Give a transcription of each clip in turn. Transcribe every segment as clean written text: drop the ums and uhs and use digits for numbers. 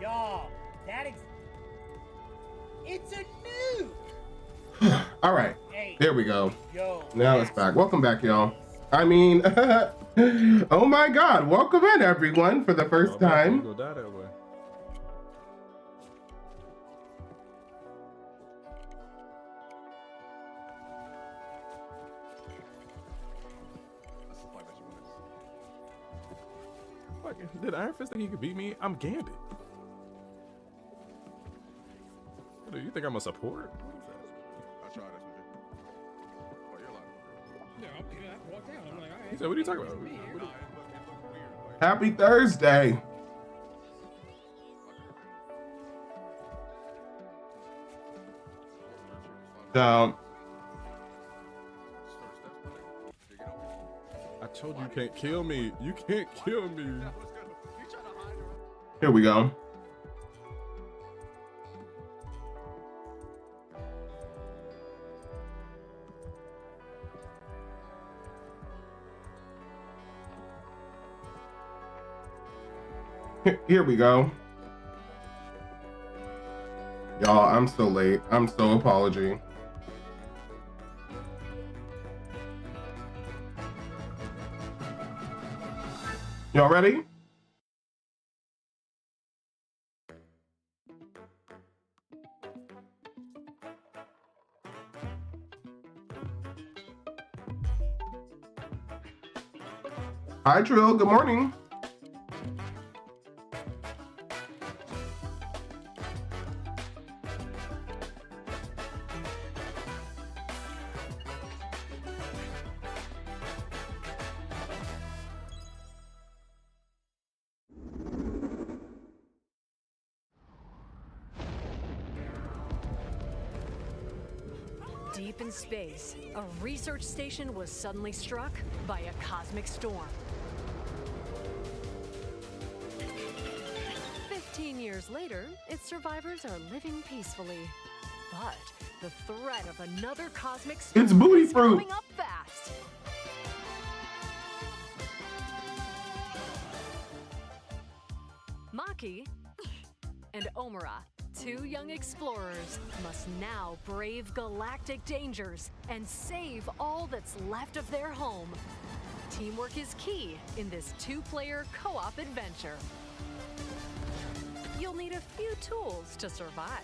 Y'all, it's a nuke! All right, Hey, there we go. Yo, now it's back. Welcome back, y'all. I mean, oh my God, welcome in everyone for the first time. Go die that way. Did Iron Fist think he could beat me? I'm Gambit. What do you think I'm a support? I tried this with you. Oh, you're like. Yeah, I walked out. I'm like, all right. He said, what are you talking about? Happy Thursday. So, I told you can't kill me. You can't kill me. here we go. Here we go. Y'all, I'm so late. I'm so apology. Y'all ready? Hi, Trill. Good morning. Deep in space, a research station was suddenly struck by a cosmic storm. 15 years later, its survivors are living peacefully. But the threat of another cosmic storm It's booty is fruit. coming up fast. Maki and Omura, two young explorers, must now brave galactic dangers and save all that's left of their home. Teamwork is key in this two-player co-op adventure. You'll need a few tools to survive.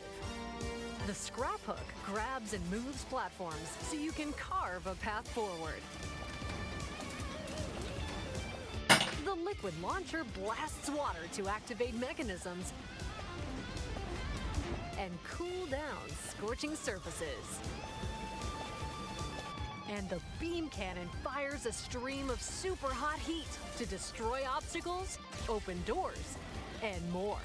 The scrap hook grabs and moves platforms so you can carve a path forward. The liquid launcher blasts water to activate mechanisms and cool down scorching surfaces. And the beam cannon fires a stream of super hot heat to destroy obstacles, open doors, and more.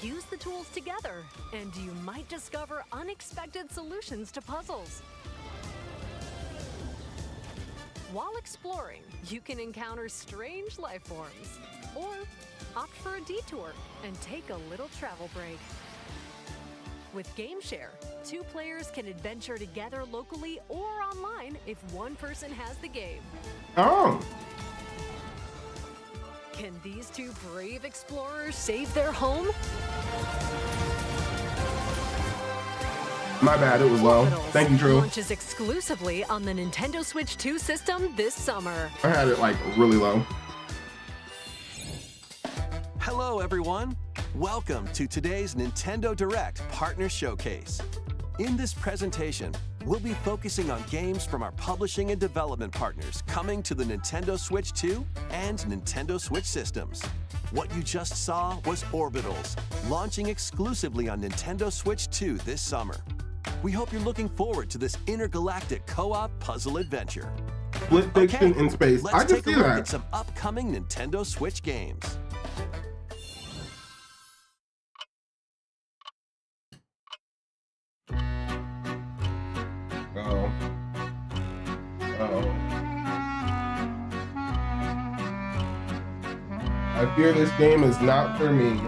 Use the tools together, and you might discover unexpected solutions to puzzles. While exploring, you can encounter strange life forms, or opt for a detour and take a little travel break. With GameShare, two players can adventure together locally or online if one person has the game. Oh. Can these two brave explorers save their home? My bad, it was low. Thank you, Drew. Launches exclusively on the Nintendo Switch 2 system this summer. I had it like really low. Hello, everyone. Welcome to today's Nintendo Direct Partner Showcase. In this presentation, we'll be focusing on games from our publishing and development partners coming to the Nintendo Switch 2 and Nintendo Switch systems. What you just saw was Orbitals, launching exclusively on Nintendo Switch 2 this summer. We hope you're looking forward to this intergalactic co-op puzzle adventure. Split fiction in space. Let's I can take a see look that. at some upcoming Nintendo Switch games. Oh. Oh. I fear this game is not for me.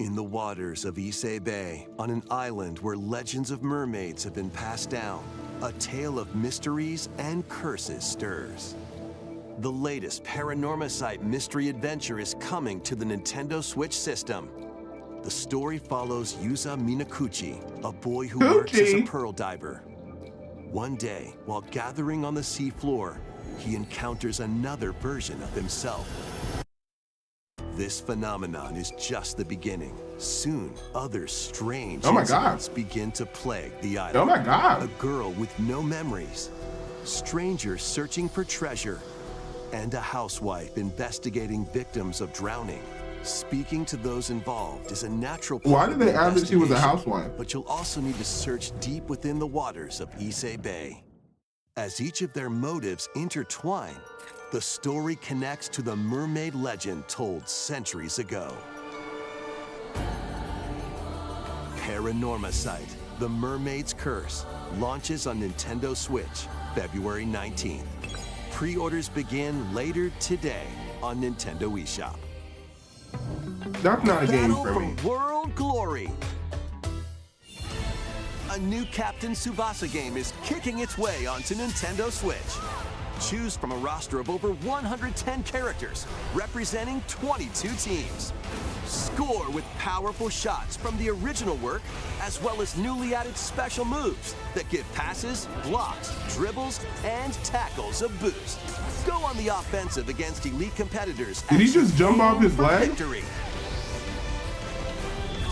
In the waters of Issei Bay, on an island where legends of mermaids have been passed down, a tale of mysteries and curses stirs. The latest Paranormacite mystery adventure is coming to the Nintendo Switch system. The story follows Yuza Minakuchi, a boy who works as a pearl diver. One day, while gathering on the seafloor, he encounters another version of himself. This phenomenon is just the beginning. Soon, other strange incidents begin to plague the island. Oh my God. A girl with no memories, strangers searching for treasure, and a housewife investigating victims of drowning. Speaking to those involved is a natural part. Why did they add that she was a housewife? But you'll also need to search deep within the waters of Issei Bay. As each of their motives intertwine, the story connects to the mermaid legend told centuries ago. Paranormacite, The Mermaid's Curse, launches on Nintendo Switch, February 19th. Pre-orders begin later today on Nintendo eShop. That's not a game Battle for me. World Glory. A new Captain Tsubasa game is kicking its way onto Nintendo Switch. Choose from a roster of over 110 characters representing 22 teams. Score with powerful shots from the original work, as well as newly added special moves that give passes, blocks, dribbles, and tackles a boost. Go on the offensive against elite competitors. Did he just jump off his leg? Victory.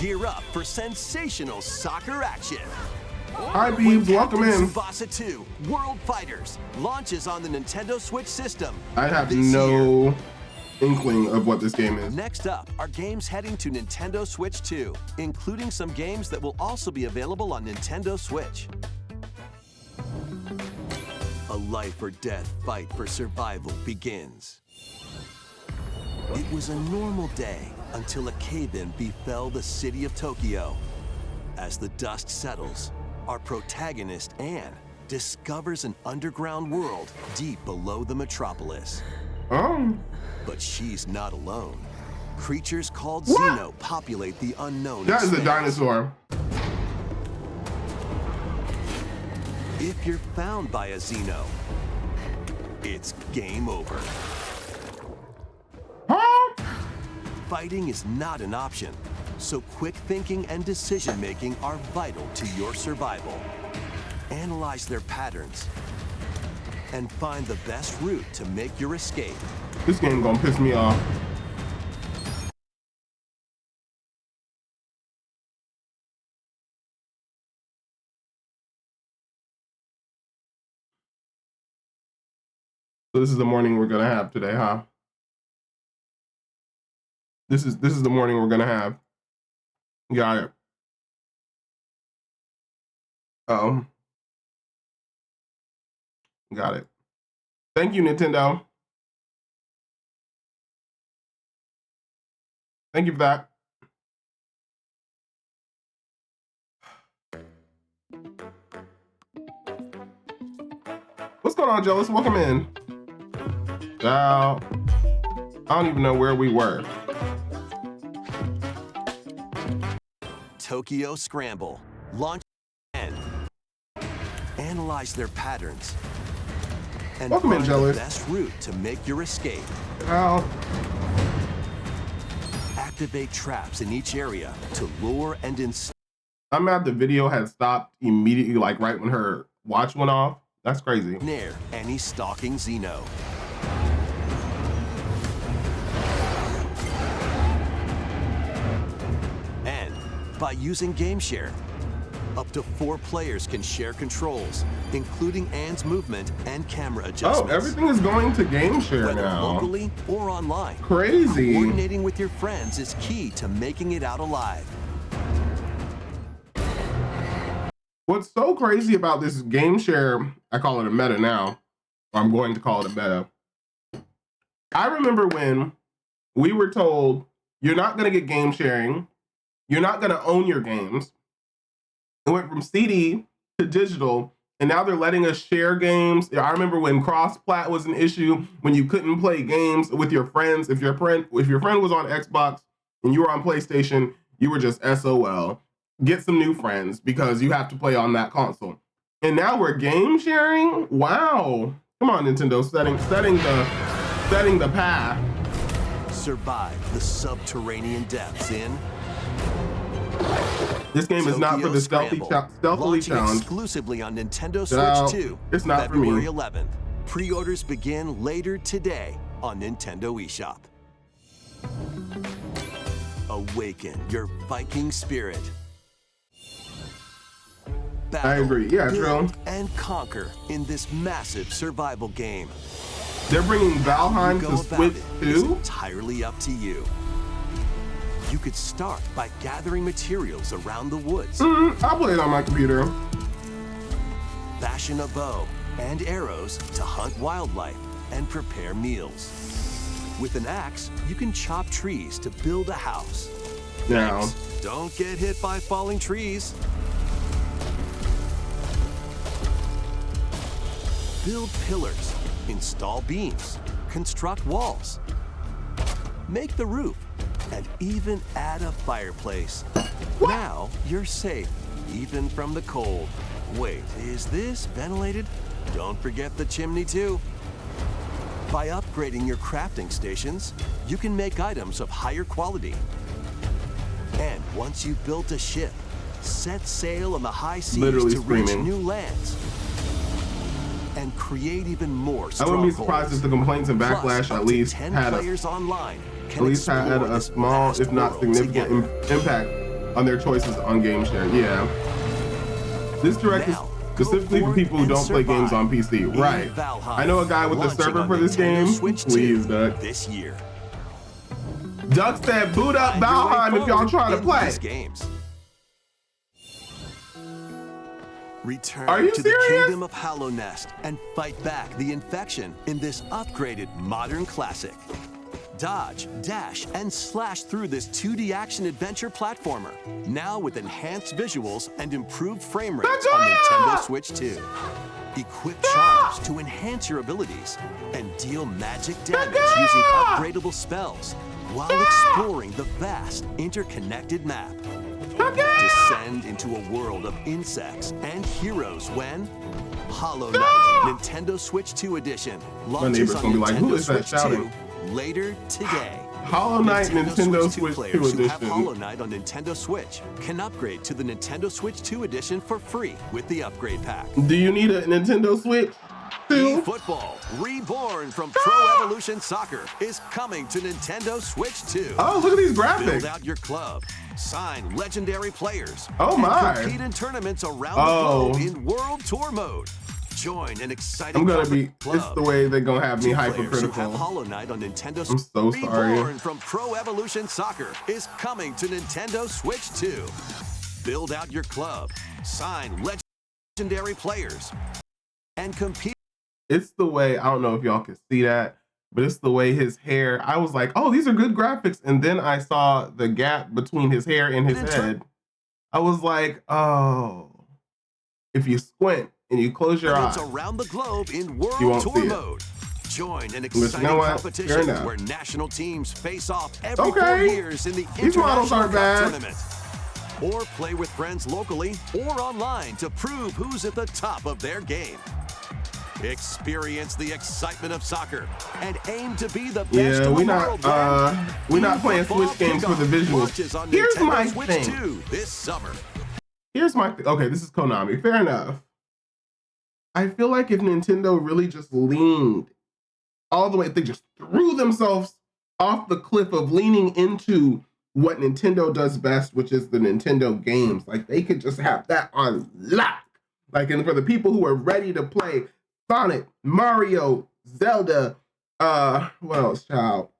Gear up for sensational soccer action. Hi, Beebs, welcome in. Tsubasa 2 World Fighters launches on the Nintendo Switch system. I have no inkling of what this game is. Next up are games heading to Nintendo Switch 2, including some games that will also be available on Nintendo Switch. A life or death fight for survival begins. It was a normal day until a cave-in befell the city of Tokyo. As the dust settles, our protagonist, Anne, discovers an underground world deep below the metropolis. But she's not alone. Creatures called Xeno populate the unknown. That is a dinosaur. If you're found by a Xeno, it's game over. Fighting is not an option, so quick thinking and decision-making are vital to your survival. Analyze their patterns and find the best route to make your escape. This game gonna piss me off. So this is the morning we're gonna have today, huh? This is the morning we're gonna have. Got it. Got it. Thank you, Nintendo. Thank you for that. What's going on, Jealous? Welcome in. Now, I don't even know where we were. Tokyo Scramble. Launch and analyze their patterns. And welcome in, find Jealous. The best route to make your escape. Now, activate traps in each area to lure and instill. I'm mad the video had stopped immediately, like right when her watch went off. That's crazy. Near any stalking Xeno. And by using GameShare, up to 4 players can share controls, including Anne's movement and camera adjustments. Oh, everything is going to GameShare Whether now. locally or online. Crazy. Coordinating with your friends is key to making it out alive. What's so crazy about this GameShare, I call it a meta now, or I'm going to call it a meta. I remember when we were told, you're not going to get game sharing, you're not going to own your games. It went from CD to digital, and now they're letting us share games. I remember when cross-plat was an issue, when you couldn't play games with your friends. If your friend was on Xbox and you were on PlayStation, you were just SOL. Get some new friends because you have to play on that console. And now we're game sharing? Wow. Come on, Nintendo, setting the path. Survive the subterranean depths in This game is not for the stealthily launching challenge. exclusively on Nintendo No, Switch 2. it's not for February me. 11th. Pre-orders begin later today on Nintendo eShop. Awaken your Viking spirit. Battle, I agree. Yeah, build, true. and conquer in this massive survival game. They're bringing Valheim You go to about Switch it is 2? entirely up to you. You could start by gathering materials around the woods. I'll play it on my computer. Fashion a bow and arrows to hunt wildlife and prepare meals. With an axe, you can chop trees to build a house. Now, Thanks. Don't get hit by falling trees. Build pillars, install beams, construct walls, make the roof, and even add a fireplace. Now you're safe, even from the cold. Wait, is this ventilated? Don't forget the chimney too. By upgrading your crafting stations, you can make items of higher quality. And once you've built a ship, set sail on the high seas Literally to reach screaming. new lands. And create even more I strongholds. wouldn't be surprised if the complaints and backlash Plus, up at to least 10 had players online can a explore a this small, vast if not world significant, together. impact on their choices on game share. Yeah. This direct is Now, specifically go for people who forth don't and play games on survive PC. in Right. Valheim, I know a guy with the launching server on for this Nintendo game. Switch 2 Please, Doug. this year. Doug said, boot up Find your way Valheim if y'all forward trying to in play. these games. Return Are you to serious? the Kingdom of Hallownest and fight back the infection in this upgraded modern classic. Dodge, dash, and slash through this 2D action adventure platformer, now with enhanced visuals and improved frame rates on Nintendo Switch 2. Equip charms to enhance your abilities and deal magic damage using upgradable spells while exploring the vast interconnected map. Descend into a world of insects and heroes when Hollow Knight Nintendo Switch 2 Edition launches neighbor's on gonna be like, "Who Nintendo is that Switch shouting?" 2 later today. Hollow Knight Nintendo Switch 2 players who have Hollow Edition. Knight on Nintendo Switch can upgrade to the Nintendo Switch 2 Edition for free with the upgrade pack. Do you need a Nintendo Switch 2? eFootball, reborn from Pro Evolution Soccer, is coming to Nintendo Switch 2. Oh, look at these Build graphics. out your club, sign legendary players, Oh, and my. compete in tournaments around Oh. the globe in World Tour mode. Join an exciting I'm gonna be, club. it's the way they're gonna have me Two players who have hypercritical. Hollow Knight on Nintendo I'm so sorry. Reborn from Pro Evolution Soccer is coming to Nintendo Switch 2. Build out your club, sign legendary players, and compete. It's the way, I don't know if y'all can see that, but it's the way his hair, I was like, oh, these are good graphics. And then I saw the gap between his hair and his head. I was like, oh, if you squint and you close your eyes, around the globe in You World won't Tour see it. mode. Join an you exciting know what? Fair competition enough. where national teams face off every 4 Okay. years in the These models International aren't Cup bad. Tournament. Or play with friends locally or online to prove who's at the top of their game. Experience the excitement of soccer and aim to be the best yeah, in we're the world. not playing eFootball Switch games for the Kickoff visuals. launches on Here's Nintendo my Switch thing. 2 this summer. Here's my thing. Okay, this is Konami. Fair enough. I feel like if Nintendo really just leaned all the way, if they just threw themselves off the cliff of leaning into what Nintendo does best, which is the Nintendo games, like they could just have that on lock. Like, and for the people who are ready to play Sonic, Mario, Zelda, what else, child?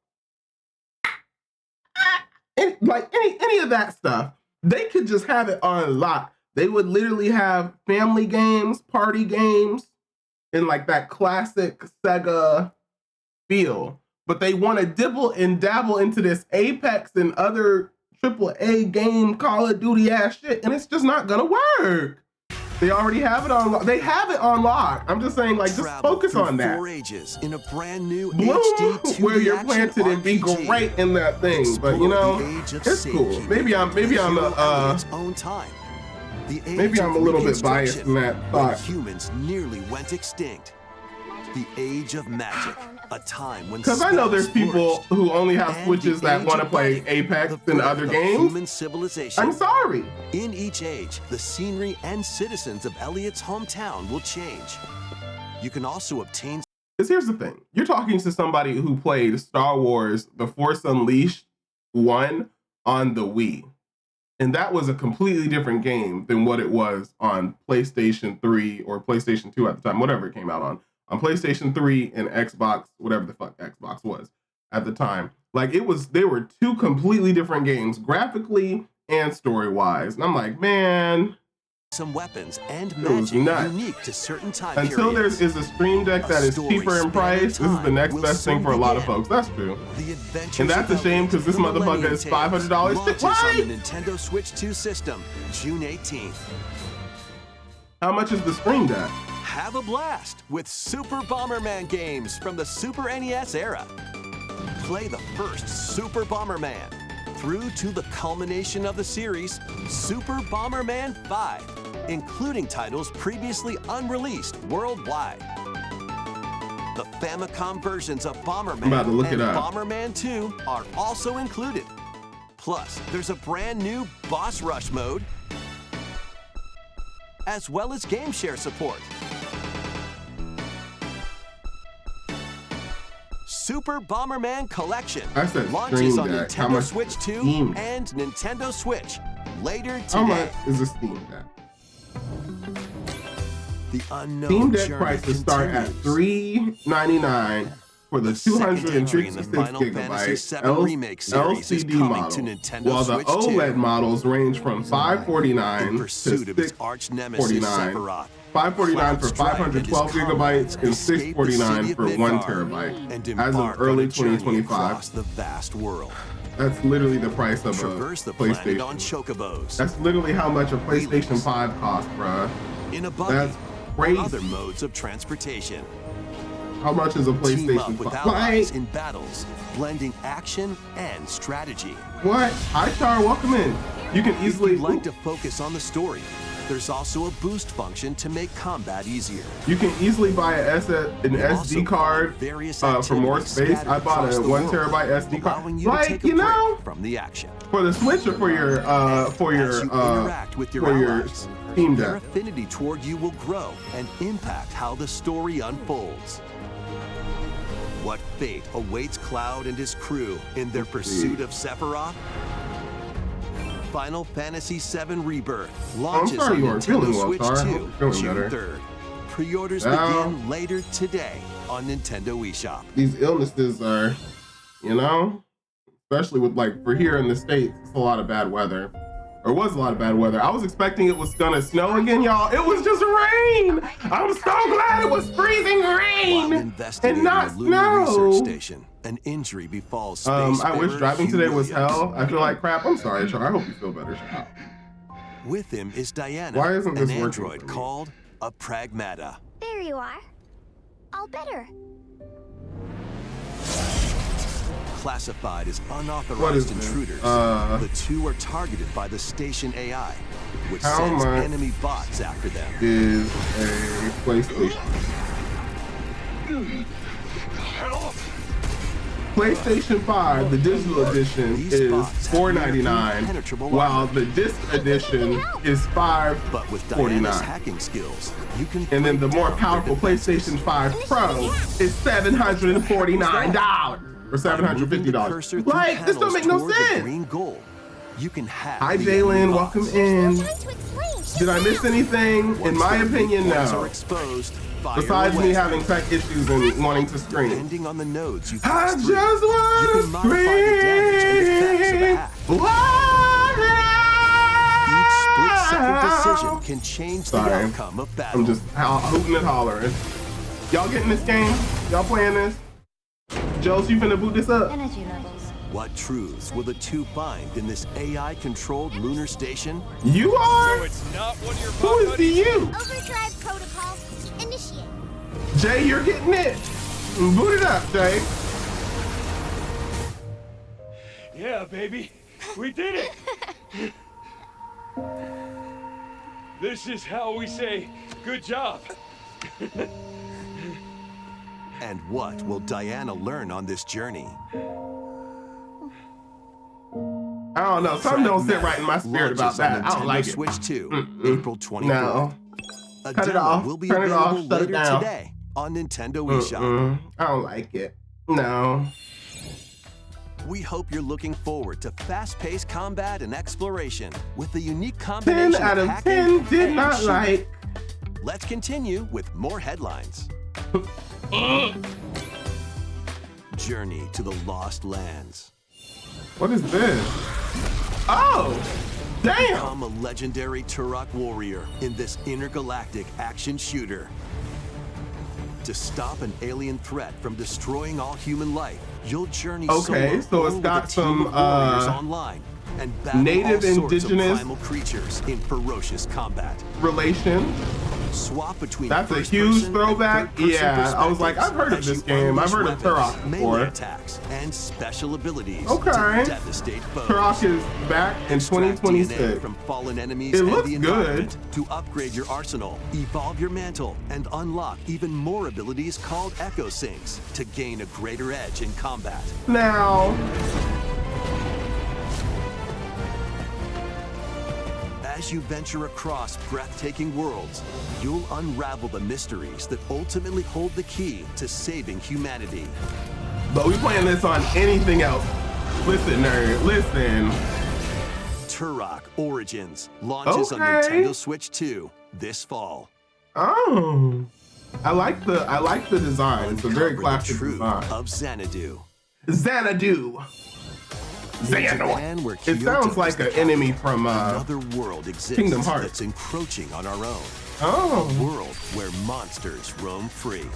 Like any of that stuff, they could just have it on lock. They would literally have family games, party games, in like that classic Sega feel. But they want to dibble and dabble into this Apex and other AAA game Call of Duty ass shit, and it's just not gonna work. They already have it on. They have it on lock. I'm just saying, like, just Travel focus through on that. 4 ages in a brand new Bloom HD 2D where you're action planted and be RPG. great in that thing. But you Explore know, the age of it's cool. safekeeping. Maybe I'm On its own time. The age maybe I'm of a little bit biased Reconstruction, in that when thought. humans nearly went extinct. The age of magic, a time when Because I know there's spells people flourished. who only have And Switches the that age want to of play writing, Apex the and birth other of games. Human civilization. I'm sorry. In each age, the scenery and citizens of Elliot's hometown will change. You can also obtain. Because here's the thing. You're talking to somebody who played Star Wars The Force Unleashed 1 on the Wii. And that was a completely different game than what it was on PlayStation 3 or PlayStation 2 at the time, whatever it came out on. On PlayStation 3 and Xbox, whatever the fuck Xbox was at the time. Like they were two completely different games, graphically and story-wise. And I'm like, man, Some weapons and it was magic nuts. unique to certain time Until there periods. is a Stream Deck that is story cheaper in spanning price, this is the time next will best thing soon for a lot of begin. folks. That's true. The Adventures And that's of a shame Elliot, because this the motherfucker Millennium is Tales, $500. launches What? on the Nintendo Switch 2 system, June 18th. How much is the Stream Deck? Have a blast with Super Bomberman games from the Super NES era. Play the first Super Bomberman through to the culmination of the series, Super Bomberman 5, including titles previously unreleased worldwide. The Famicom versions of Bomberman I'm about to look and it up. Bomberman 2 are also included. Plus, there's a brand new Boss Rush mode, as well as game share support. Super Bomberman Collection I said launches Stream on Deck. How Nintendo much Switch 2 Steam? and Nintendo Switch later How much today. is a Steam Deck? The unknown Steam Deck journey prices start at continues. $399 for the second entry in the 256 Final Fantasy gigabyte VII Remake series is LCD coming model, to Nintendo while the Switch 2. OLED models range from In $549 to pursuit of his arch nemesis $649. Sephiroth, $549 for Cloud Strife and his 512 gigabytes and escape the city $649 of for 1 Midgar terabyte and as of embark on early a journey 2025. across the vast world. That's literally the price of Traverse a the planet on PlayStation. chocobos, That's literally how much a PlayStation 5 costs, bruh. in a buggy, That's or crazy. other modes of transportation. How much is a Team up PlayStation with 5? allies Like, in battles, blending action and strategy. what? Hi, Char, welcome in. You can If easily you'd like to focus on the story, there's also a boost function to make combat easier. You can easily buy an You'll also SD card find various for more activities space. scattered I bought across a the 1 world, terabyte SD card. allowing you to Like, take a you know, break from the action. for the Switch or for your As you interact with your allies, Steam their Deck. affinity toward you will grow and impact how the story unfolds. What fate awaits Cloud and his crew in their pursuit of Sephiroth? Final Fantasy VII Rebirth launches sorry on you weren't feeling Nintendo well, Switch Char. I 2 hope you're feeling June better. 3rd. Pre-orders Yeah. begin later today on Nintendo eShop. These illnesses are, you know, especially with like for here in the States, it's a lot of bad weather. Or was a lot of bad weather. I was expecting it was gonna snow again, y'all. It was just rain. I'm so glad it was freezing While rain investigating and not the lunar snow. research station, an injury befalls spacefarer I wish driving Hugh today was Williams. hell. I feel like crap. I'm sorry, Char. I hope you feel better, Char. With him is Diana, Why isn't this an working android for me? called a Pragmata. There you are. All better. Classified as What is unauthorized this? intruders, the two are targeted by the station AI, which How sends much enemy bots after them. Is a PlayStation. PlayStation 5, the digital edition These is bots have $4.99, impenetrable while armor. the disc edition is But with Diana's $5.49. hacking skills, you can And then the break more down powerful their defenses. PlayStation 5 Pro is $749 or By moving the $750. cursor through Like, this don't panels make no toward the sense. green goal, you can hack Hi, the Jalen, enemy welcome bots. in. Trying to explain. Did I miss anything? In Once my their weak opinion, points no. are exposed, fire Besides away. me having tech issues and wanting to scream. Depending on the nodes you I pass just through, want you to can modify the damage and effects of a hack. Each split-second decision can change the Sorry. outcome of battle. I'm just hooting and hollering. Y'all getting this game? Y'all playing this? Joes, you finna boot this up? Energy levels What truths will the two find in this AI-controlled lunar station? You are? So it's not one of your Who bot is the buddies? you? Overdrive protocol initiate. Jay, you're getting it. Boot it up, Jay. Yeah, baby. We did it. This is how we say good job. And what will Diana learn on this journey? I don't know. Something don't sit right in my spirit about Launches on that. I don't like Nintendo it. Switch 2, April 24th. No. A Cut it demo off. will be Turn it off. available Shut it later down. today on Nintendo eShop. I don't like it. No. We hope you're looking forward to fast-paced combat and exploration with the unique 10 combination out of hacking 10 did and not shooting. like. Let's continue with more headlines. Journey to the Lost Lands. What is this? Oh, damn. Become a legendary Turok warrior in this intergalactic action shooter. To stop an alien threat from destroying all human life, you'll journey Okay, solo so it's or got with a team some, of warriors online and battle native all sorts indigenous- of primal creatures in ferocious combat. Relation. Swap between That's a first huge person and throwback. third-person Yeah, I was like, I've heard of perspectives this as you game. I've heard unleash of Turok weapons, before. melee attacks, and special abilities Okay. to devastate foes. Turok is back in Extract DNA 2026. from fallen enemies It and looks the good. environment to upgrade your arsenal, evolve your mantle, and unlock even more abilities called Echo Sinks to gain a greater edge in combat. Now, As you venture across breathtaking worlds, you'll unravel the mysteries that ultimately hold the key to saving humanity. but we playing this on anything else. Listen, nerd, listen. Turok Origins launches on Okay. Nintendo Switch 2 this fall. Oh, I like the design. It's a very Uncover the classic truth design. of Xanadu. Xanadu. Japan, where It Kyoto sounds like is the an enemy capital, from another world exists Kingdom Hearts. that's encroaching on our own. A Oh, world where monsters roam free.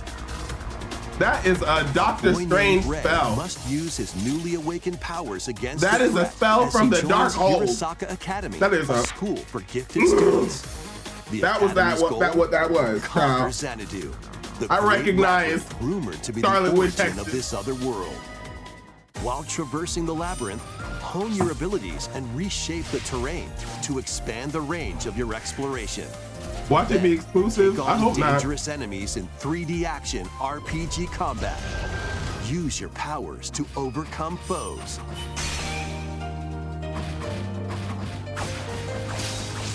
that is a Doctor Boy named Strange Red spell. must use his newly awakened powers against That the is a threat spell as from he the Dark joins Hold. Urasaka Academy, That is a- school for gifted students. The That was Academy's goal, what that was. conquer Xanadu. The I great recognize labyrinth rumored to be Scarlet the Witch origin of Hexes. this other world. While traversing the labyrinth, hone your abilities and reshape the terrain to expand the range of your exploration. Watch it be exclusive. Take I on hope not. dangerous enemies in 3D action RPG combat. Use your powers to overcome foes.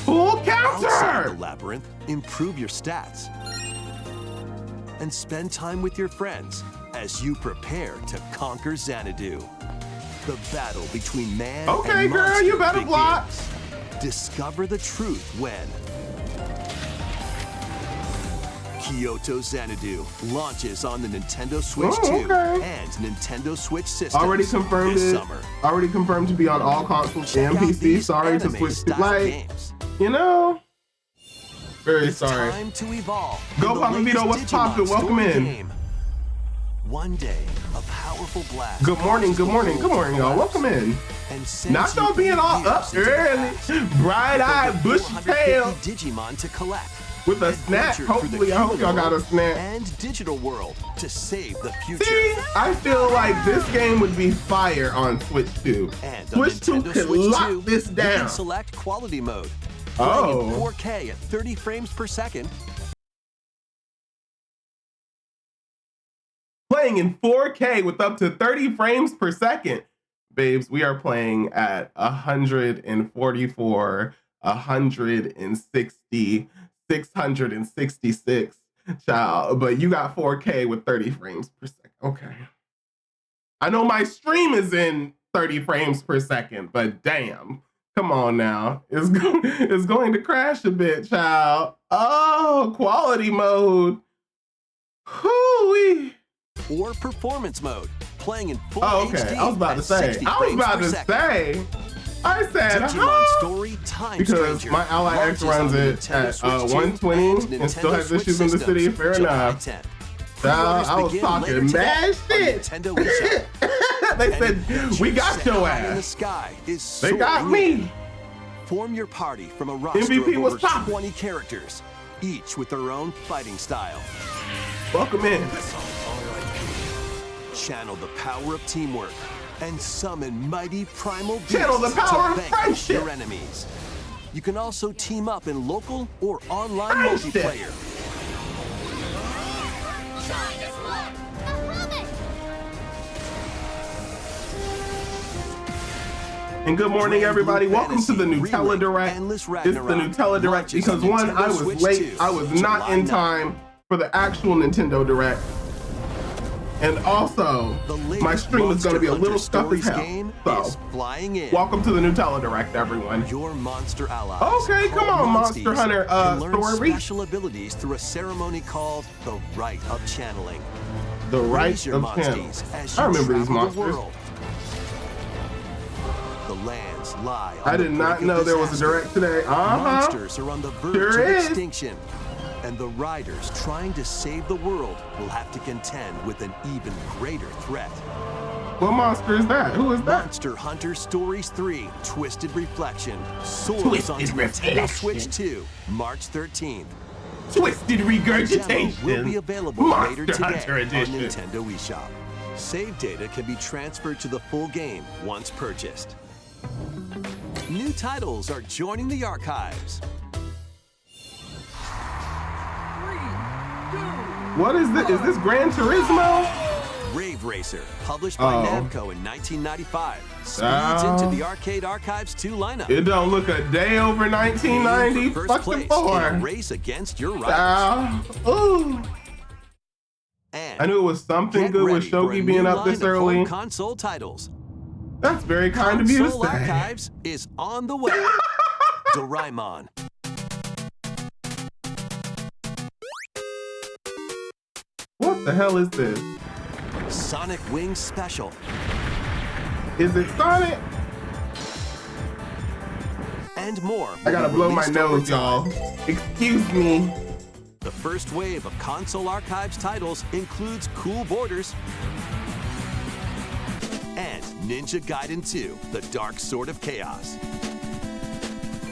Full Outside the counter. labyrinth, improve your stats. And spend time with your friends as you prepare to conquer Xanadu. The battle between man Okay, and girl, monster you better begins. block. Discover the truth when Kyoto Xanadu launches on the Nintendo Switch Oh, 2 okay. and Nintendo Switch systems Already confirmed this it. summer. Already confirmed to be on all consoles Check and out PC. these Sorry to anime switch. style Like, games. you know, very It's sorry. time to evolve. Go, in the Papa Vito, latest what's Digimon poppin'? Welcome story in. game. One day, a powerful blast. Good morning, causes good the morning, good world morning, to y'all. collapse Welcome in. and sends Not you y'all being all years up into the early, past. bright-eyed, With bushy 450 tail, Digimon to collect. with a snack. Adventure through the Hopefully, I hope y'all got a human snack. world and digital world to save the future. See, I feel like this game would be fire on Switch 2. And on Switch 2 Nintendo could Switch 2, lock this you down. can select quality mode. Oh. Playing in 4K at 30 frames per second. Playing in 4K with up to 30 frames per second. Babes, we are playing at 144, 160, 666, child. But you got 4K with 30 frames per second. Okay. I know my stream is in 30 frames per second, but damn. Come on now. It's going to crash a bit, child. Oh, quality mode. Hoo-wee. Or performance mode. Playing in full Oh, okay. HD I was about to at say. 60 I was frames about per to second. say. I said, Digimon Story Time because Stranger my Ally X launches runs on it Nintendo at Switch 2 120 and Nintendo still has Switch issues in the city. systems Fair July enough. 10th. Child, Pre-orders I was begin later talking today mad on shit. Nintendo eShop. They said, we got your In the ass. sky is They got soaring me. in. Form your party from a roster MVP of was over popping. 20 characters, each with their own fighting style. Welcome in. Channel the power of teamwork and summon mighty primal beasts Channel the power to of vanquish friendship. your enemies. You can also team up in local or online Friendship. multiplayer. And good morning, everybody. Welcome to the Nutella Direct. Endless It's the Ragnarok Nutella Direct launches because on one, Nintendo I was Switch late. 2, I was not July in 9th. time for the actual Nintendo Direct. And also, The latest my stream is going to be a Monster little Hunter stuck as Stories hell. game So, is flying in. welcome to the Nutella Direct, everyone. Your monster allies. Okay, come called on, Monster Monsties, Hunter, can learn story. special abilities through a ceremony called the Rite of Channeling. The Raise right your of channel. Monsties as I you remember these travel the monsters. world. The lands lie on I the did not brink of know there was a disaster. direct today. Monsters are on the verge Sure of is. extinction. And the riders trying to save the world will have to contend with an even greater threat. What monster is that? Who is that? Monster Hunter Stories 3 Twisted Reflection soars Twisted onto Reflection. Nintendo Switch 2 March 13th. Twisted Demo will be regurgitation. available Monster later today Hunter on Edition. Nintendo eShop. Save data can be transferred to the full game once purchased. New titles are joining the archives. What is this? Is this Gran Turismo? Rave Racer, published by Oh. Namco in 1995, speeds Oh. into the Arcade Archives 2 lineup. It don't look a day over 1990. Aim for Fuck first the place in a four. race against your rivals. Ooh. And I knew it was something get good with ready for a Shogi new being up line this of home early. console titles. That's very kind of you to Console say. Archives is on the way. Doraemon. What the hell is this? Sonic Wings Special. Is it Sonic? And more. I gotta will be blow my released over nose, time. y'all. Excuse me. The first wave of console archives titles includes Cool Borders and Ninja Gaiden 2, The Dark Sword of Chaos.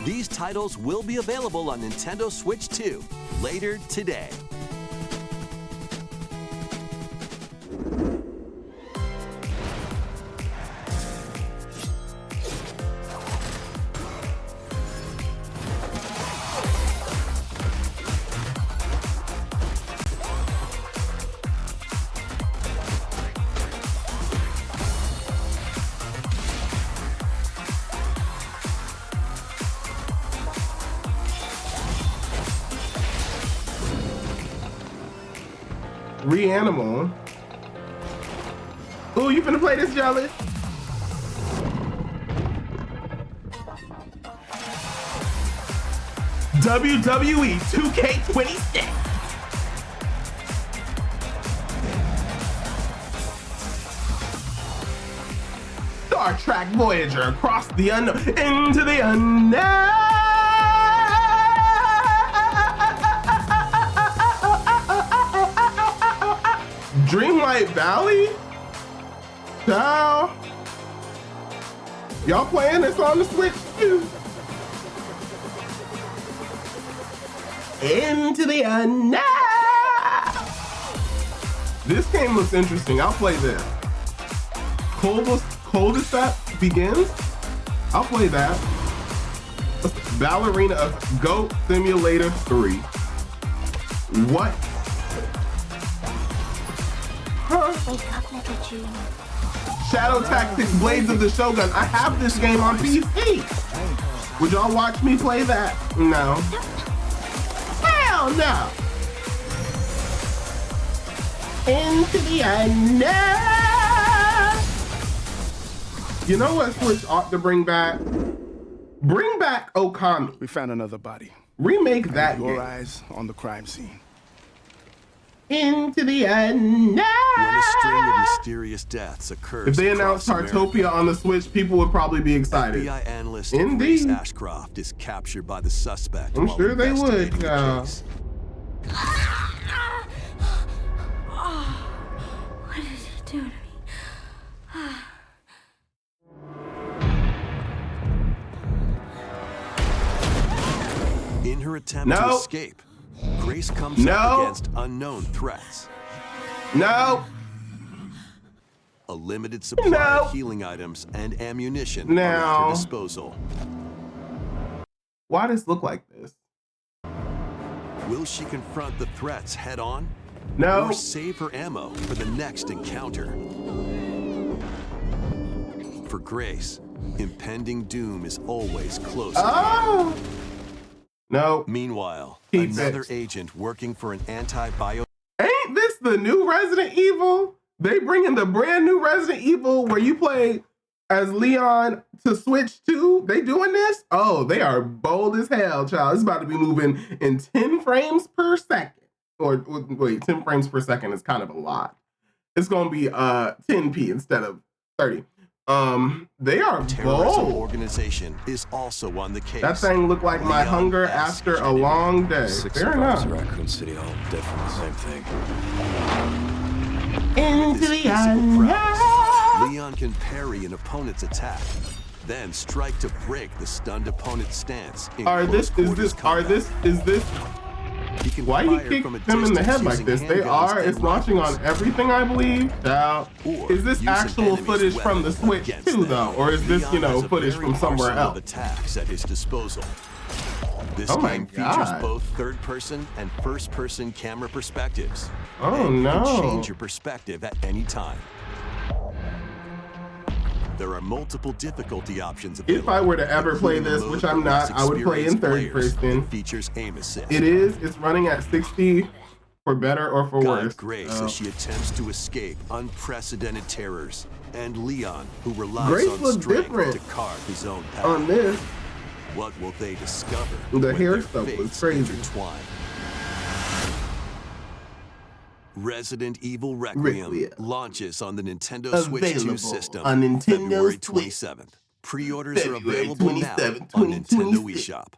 These titles will be available on Nintendo Switch 2 later today. Reanimal. Ooh, you finna play this, Jealous? WWE 2K26. Star Trek Voyager across the unknown into the unknown. Dreamlight Valley? Ciao. Y'all playing this on the Switch too? Into the unknown. This game looks interesting. I'll play this. Coldest that begins? I'll play that. Ballerina of Goat Simulator 3. What? Huh? Wake up, little June. Shadow Tactics Blades of the Shogun. I have this game on PC. Would y'all watch me play that? No. Hell no. Into the unknown. You know what Switch ought to bring back? Bring back Okami. We found another body. Remake that Your game. eyes on the crime scene. Into the unknown. When a string of mysterious deaths occurs If they across announced America, Tartopia on the Switch, people would probably be excited. FBI analyst Indeed. Grace Ashcroft is captured by the suspect. I'm while sure they would, investigating the case. What did it do to me? her attempt to escape, Grace comes up against unknown threats. No. A limited supply of healing items and ammunition are at her disposal. Why does it look like this? Will she confront the threats head on? No. Or save her ammo for the next encounter? For Grace, impending doom is always closer. Oh! No. Meanwhile, another agent working for an anti-bio... Ain't this the new Resident Evil? They bringing the brand new Resident Evil where you play as Leon to Switch 2. They doing this? Oh, they are bold as hell, child. It's about to be moving in 10 frames per second. Or wait, 10 frames per second is kind of a lot. It's gonna be 10p instead of 30. They are Terrorism bold. Organization is also on the case. That thing looked like my hunger after a long day. Fair enough. Raccoon City all dead from the same thing. Into the unknown. Leon can parry an opponent's attack, then strike to break the stunned opponent's stance. Why you kick them in the head like this? It's launching on everything, I believe. Now, is this actual footage from the Switch 2 though? Or is this, footage from somewhere else? Attacks at his disposal. This game features both third-person and first-person camera perspectives. Oh and no. You can change your perspective at any time. There are multiple difficulty options available. If I were to ever play this, which I'm not, I would play in third person. Features aim assist. It's running at 60 for better or for worse. Grace as she attempts to escape unprecedented terrors, and Leon, who relies on strength to carve his own path. On this, what will they discover? The hair stuff was crazy. Intertwine? Resident Evil Requiem launches on the Nintendo Switch 2 system on Nintendo February 27th. Pre-orders are available now on Nintendo eShop.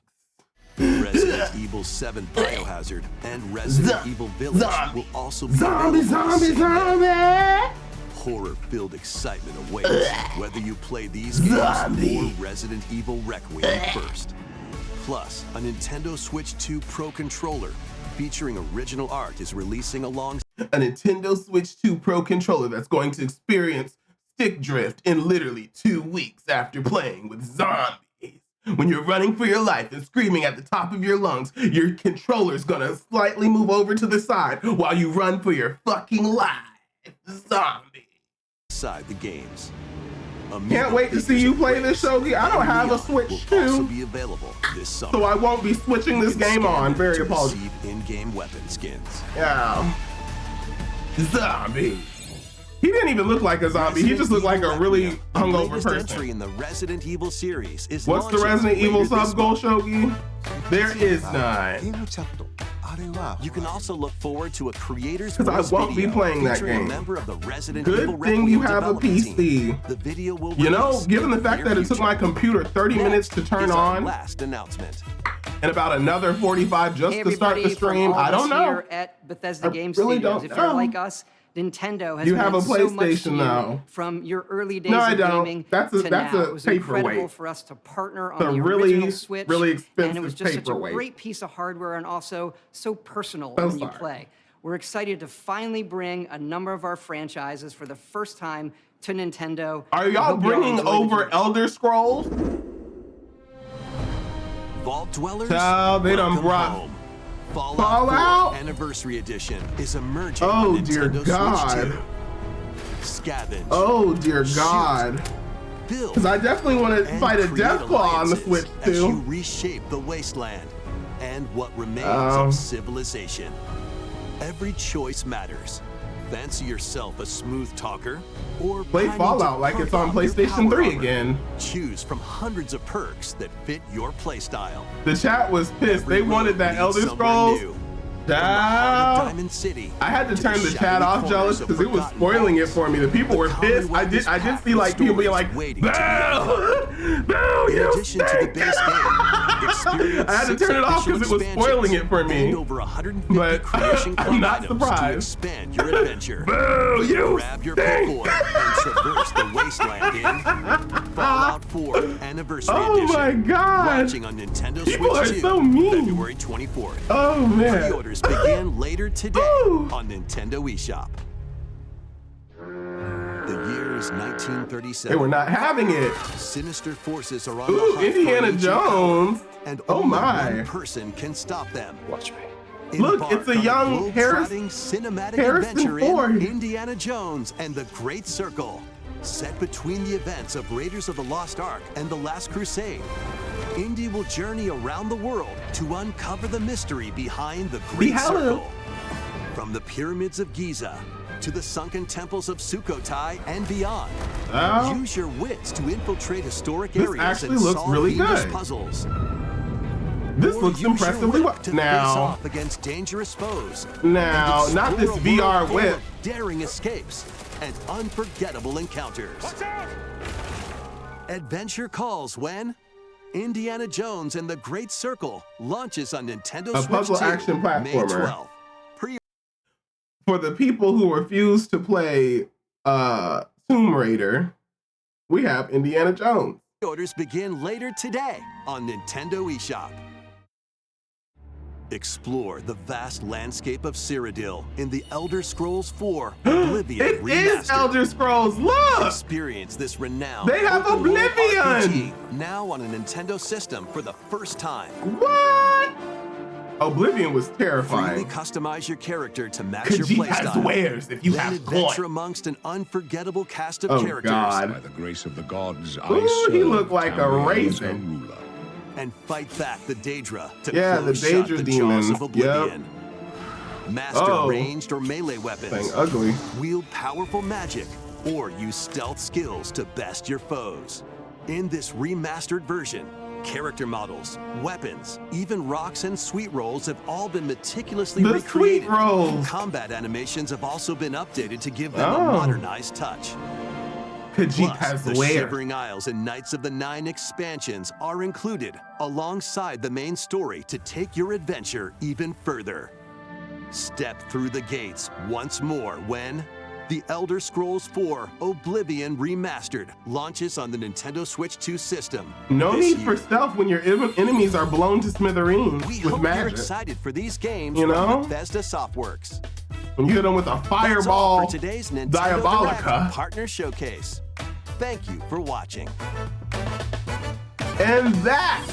Resident Evil 7 Biohazard and Resident Evil Village will also be available. Horror-filled excitement awaits whether you play these games or Resident Evil Requiem first. Plus, a Nintendo Switch 2 Pro controller featuring original art is releasing along a Nintendo Switch 2 Pro controller that's going to experience stick drift in literally 2 weeks after playing with zombies. When you're running for your life and screaming at the top of your lungs, your controller's gonna slightly move over to the side while you run for your fucking life. Zombie. Inside the games. Can't wait to see you play this, Shogi. I don't have a Switch 2, be available this summer. So I won't be switching this game on. Very apologetic. In-game weapon skins. Yeah. Zombie. He didn't even look like a zombie. He just looked like a really hungover person. Entry in the Resident Evil series is what's the Resident Evil sub goal, Shogi? There is none. You can also look forward to a creator's because I won't be playing that game. A member of the Resident Good Evil thing you have a PC. Team. The video will given the fact that it took my computer 30 minutes to turn on, last announcement. And about another 45 just to start the stream, I don't know. Here at Bethesda Game really Studios, if you're like us, Nintendo has have a so much PlayStation to you now. From your early days of gaming to now. It was incredible for us to partner on the original Switch, really expensive and it was just such a paperweight. great piece of hardware and also so personal when you play. We're excited to finally bring a number of our franchises for the first time to Nintendo. Are y'all bringing over Elder Scrolls? Vault Dwellers? Child, they done brought home. Fallout 4 Anniversary Edition is emerging on Nintendo Switch 2. Scavenge. Oh dear God. Because I definitely want to fight a Deathclaw on the Switch too. As you reshape the wasteland and what remains of civilization. Every choice matters. Fancy yourself a smooth talker or play Fallout like it's on PlayStation 3 again. Choose from hundreds of perks that fit your playstyle. The chat was pissed. They wanted that Elder Scrolls. Diamond City. I had to turn the chat off, jealous, because it was spoiling it for me. The people were pissed. I did see like people being like, "Boo, you stink." I had to turn it off because it was spoiling it for me. But I'm not surprised. Expand your adventure. Boo, you grab your Pokemon and traverse the wasteland in Fallout 4 Anniversary Oh Edition. my God. Launching on Nintendo People Switch are 2, so mean. February 24th. Oh man. Pre-orders begin later today Ooh. on Nintendo eShop. The year is 1937. They were not having it. Sinister forces are on the Ooh, hunt for Indiana ancient Jones. power, and Oh only my. one person can stop them. Watch me. Look, Embark it's a on young globe-trotting cinematic Harrison adventure Ford. in Indiana Jones and the Great Circle, set between the events of Raiders of the Lost Ark and the Last Crusade. Indy will journey around the world to uncover the mystery behind the Great Circle. From the pyramids of Giza to the sunken temples of Sukhothai and beyond. Oh. Use your wits to infiltrate historic This areas actually and looks solve really English good. puzzles. This Or looks use your impressively whip well. to face Now, off against dangerous foes. now, And not this explore a VR world full whip. of daring escapes and unforgettable encounters. Watch out! Adventure calls when Indiana Jones and the Great Circle launches on Nintendo A Switch puzzle 2, action May platformer. 12th. For the people who refuse to play Tomb Raider, we have Indiana Jones. Pre-orders begin later today on Nintendo eShop. Explore the vast landscape of Cyrodiil in the Elder Scrolls 4 Oblivion It Remastered. is Elder Scrolls. Look! Experience this renowned They have open world Oblivion! RPG now on a Nintendo system for the first time. What? Oblivion was Freely terrifying. customize your character to match your Khajiit has playstyle. wares if you Then have adventure coin. amongst an unforgettable cast of Oh, characters. God. By the grace of the gods, I Ooh, he serve looked like a Tamriel as raisin. ruler. And fight back the Daedra to Yeah, the close shut Daedra the demons. jaws of Oblivion. Master Oh. ranged or melee weapons. Thing ugly. Wield powerful magic or use stealth skills to best your foes. In this remastered version, character models, weapons, even rocks and sweet rolls have all been meticulously The recreated. sweet rolls. Combat animations have also been updated to give them Oh. a modernized touch. Khajiit Plus, has the wares. Shivering Isles and Knights of the Nine expansions are included alongside the main story to take your adventure even further. Step through the gates once more when The Elder Scrolls 4 Oblivion Remastered launches on the Nintendo Switch 2 system. No this need year. for stealth when your enemies are blown to smithereens We with hope you're magic. excited for these games You know? from Bethesda Softworks. When you hit them with a That's all fireball for today's Nintendo Diabolica. Direct Partner Showcase. Thank you for watching. And that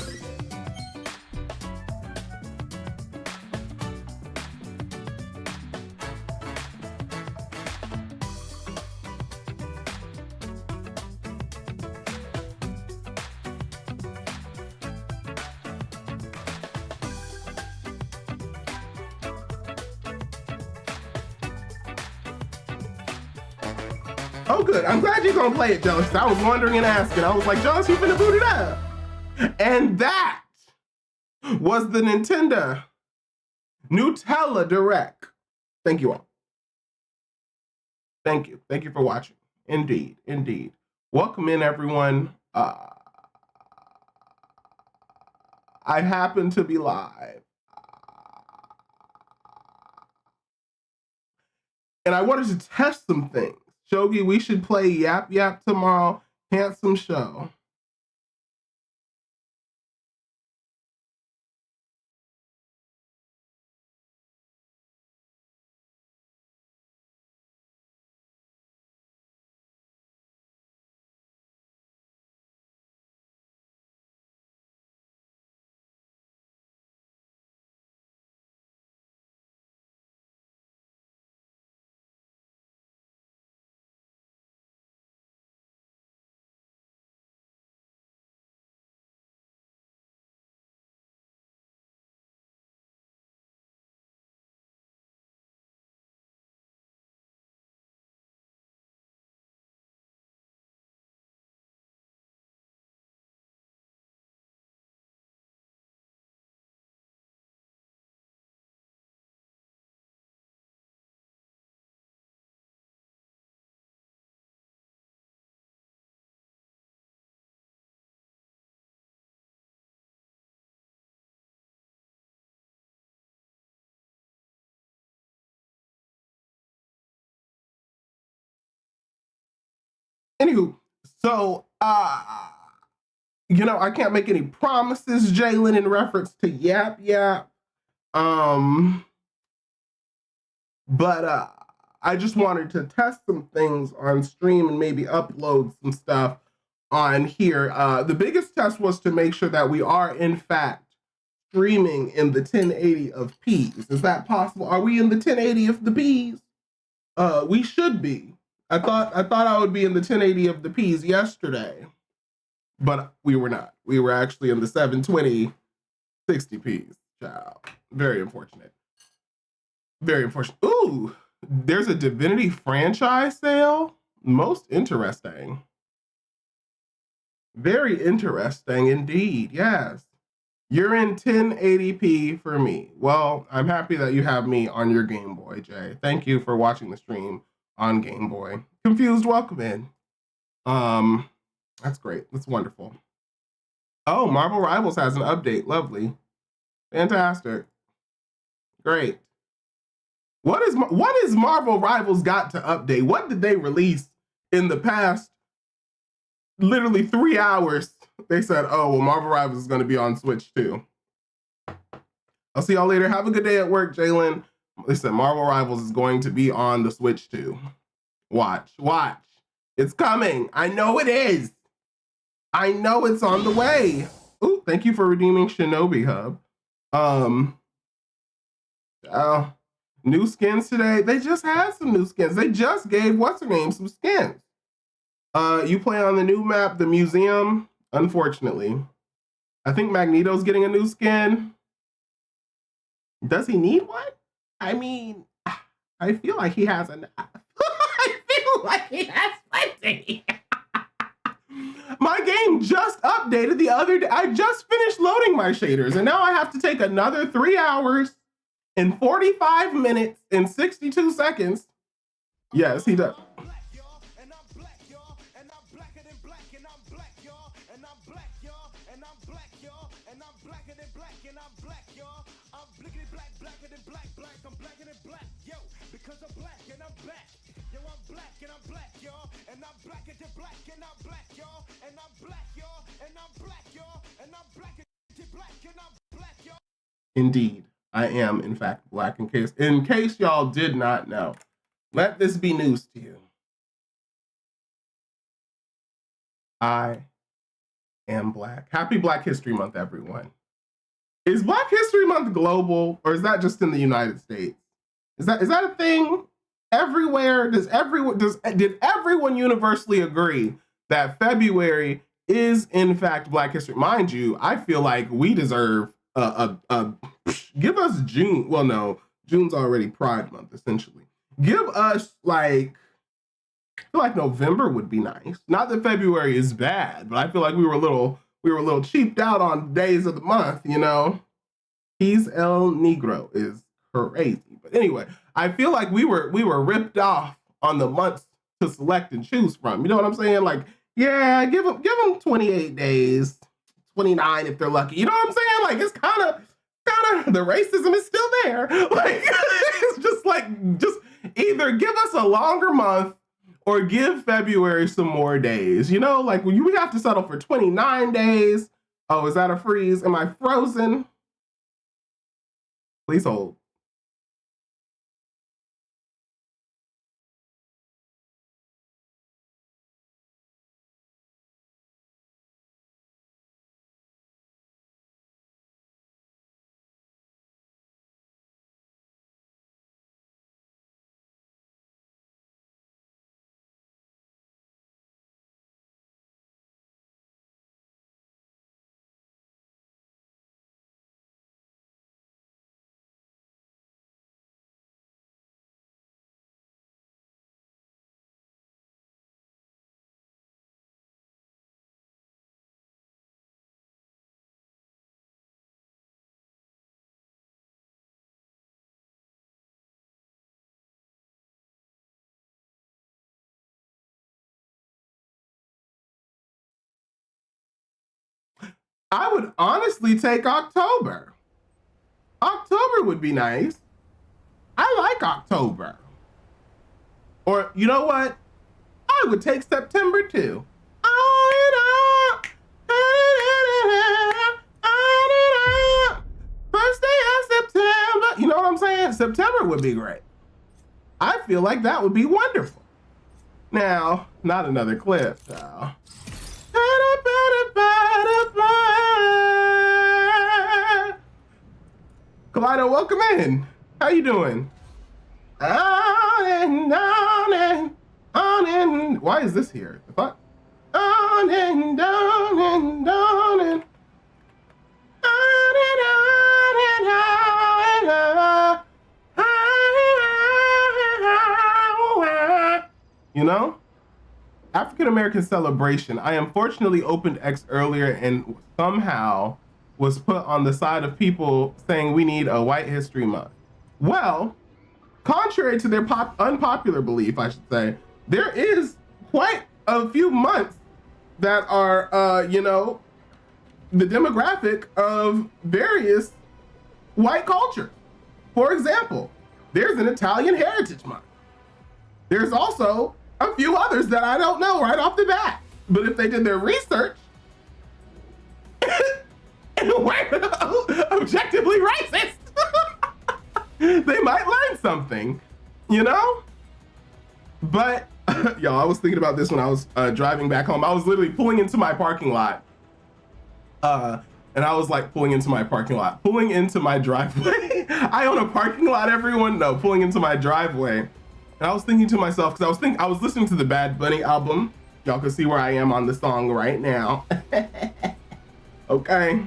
Oh, good. I'm glad you're gonna play it, Jones. 'Cause I was wondering and asking. I was like, Jones, you finna boot it up. And that was the Nintendo Nutella Direct. Thank you all. Thank you. Thank you for watching. Indeed, indeed. Welcome in, everyone. I happen to be live. And I wanted to test some things. Shogi, we should play Yap Yap tomorrow. Handsome show. Anywho, so You know, I can't make any promises, Jalen, in reference to Yap Yap. But I just wanted to test some things on stream and maybe upload some stuff on here. The biggest test was to make sure that we are, in fact, streaming in the 1080 of P's. Is that possible? Are we in the 1080 of the P's? We should be. I thought I would be in the 1080 of the P's yesterday, but we were not. We were actually in the 720 60Ps. Child. Very unfortunate. Very unfortunate. Ooh, there's a Divinity franchise sale. Most interesting. Very interesting indeed. Yes. You're in 1080p for me. Well, I'm happy that you have me on your Game Boy, Jay. Thank you for watching the stream on Game Boy. Confused, welcome in. That's great. That's wonderful. Oh, Marvel Rivals has an update. Lovely. Fantastic. Great. What is Marvel Rivals got to update? What did they release in the past literally 3 hours? They said, oh, well, Marvel Rivals is going to be on Switch too. I'll see y'all later. Have a good day at work, Jalen. They said Marvel Rivals is going to be on the Switch too. Watch. It's coming. I know it is. I know it's on the way. Ooh, thank you for redeeming Shinobi Hub. New skins today. They just had some new skins. They just gave what's her name some skins. You play on the new map, the museum. Unfortunately, I think Magneto's getting a new skin. Does he need one? I mean, I feel like he has enough. I feel like he has plenty. My game just updated the other day. I just finished loading my shaders, and now I have to take another 3 hours and 45 minutes and 62 seconds. Yes, he does. Indeed, I am in fact black. In case y'all did not know, let this be news to you. I am black. Happy Black History Month, everyone. Is Black History Month global, or is that just in the United States? Is that a thing everywhere? Did everyone universally agree that February is in fact Black History? Mind you, I feel like we deserve give us June. Well, no, June's already Pride Month, essentially. Give us I feel like November would be nice. Not that February is bad, but I feel like we were a little cheaped out on days of the month, you know. He's El Negro is crazy. But anyway, I feel like we were ripped off on the months to select and choose from. You know what I'm saying? Like, yeah, give them 28 days. 29 if they're lucky. You know what I'm saying? Like, it's kind of the racism is still there. Like, it's just either give us a longer month or give February some more days. You know, like when we have to settle for 29 days. Oh, is that a freeze? Am I frozen? Please hold. I would honestly take October. October would be nice. I like October. Or, you know what? I would take September too. Oh, you tour would be great. I feel like that would be wonderful. Now, not another clip, though. Kaleido, welcome in. How you doing? On and on and on and... Why is this here? The fuck? On and on and on and... On and on and on and on. You know? African American celebration. I unfortunately opened X earlier and somehow was put on the side of people saying we need a White History Month. Well, contrary to their unpopular belief, I should say, there is quite a few months that are, you know, the demographic of various white culture. For example, there's an Italian Heritage Month. There's also a few others that I don't know right off the bat. But if they did their research, and were objectively racist, they might learn something, you know? But, y'all, I was thinking about this when I was driving back home. I was literally pulling into my parking lot. And I was like pulling into my driveway. I own a parking lot, everyone. No, pulling into my driveway. And I was thinking to myself, because I was listening to the Bad Bunny album. Y'all can see where I am on the song right now. Okay.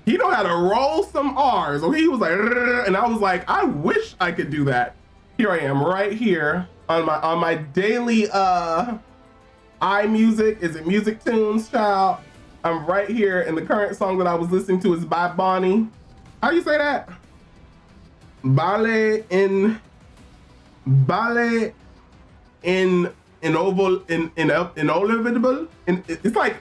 He know how to roll some R's. So he was like, and I was like, I wish I could do that. Here I am right here on my daily iMusic. Is it Music Tunes, child? I'm right here, and the current song that I was listening to is by Bonnie. How do you say that? Inolvidable. It's like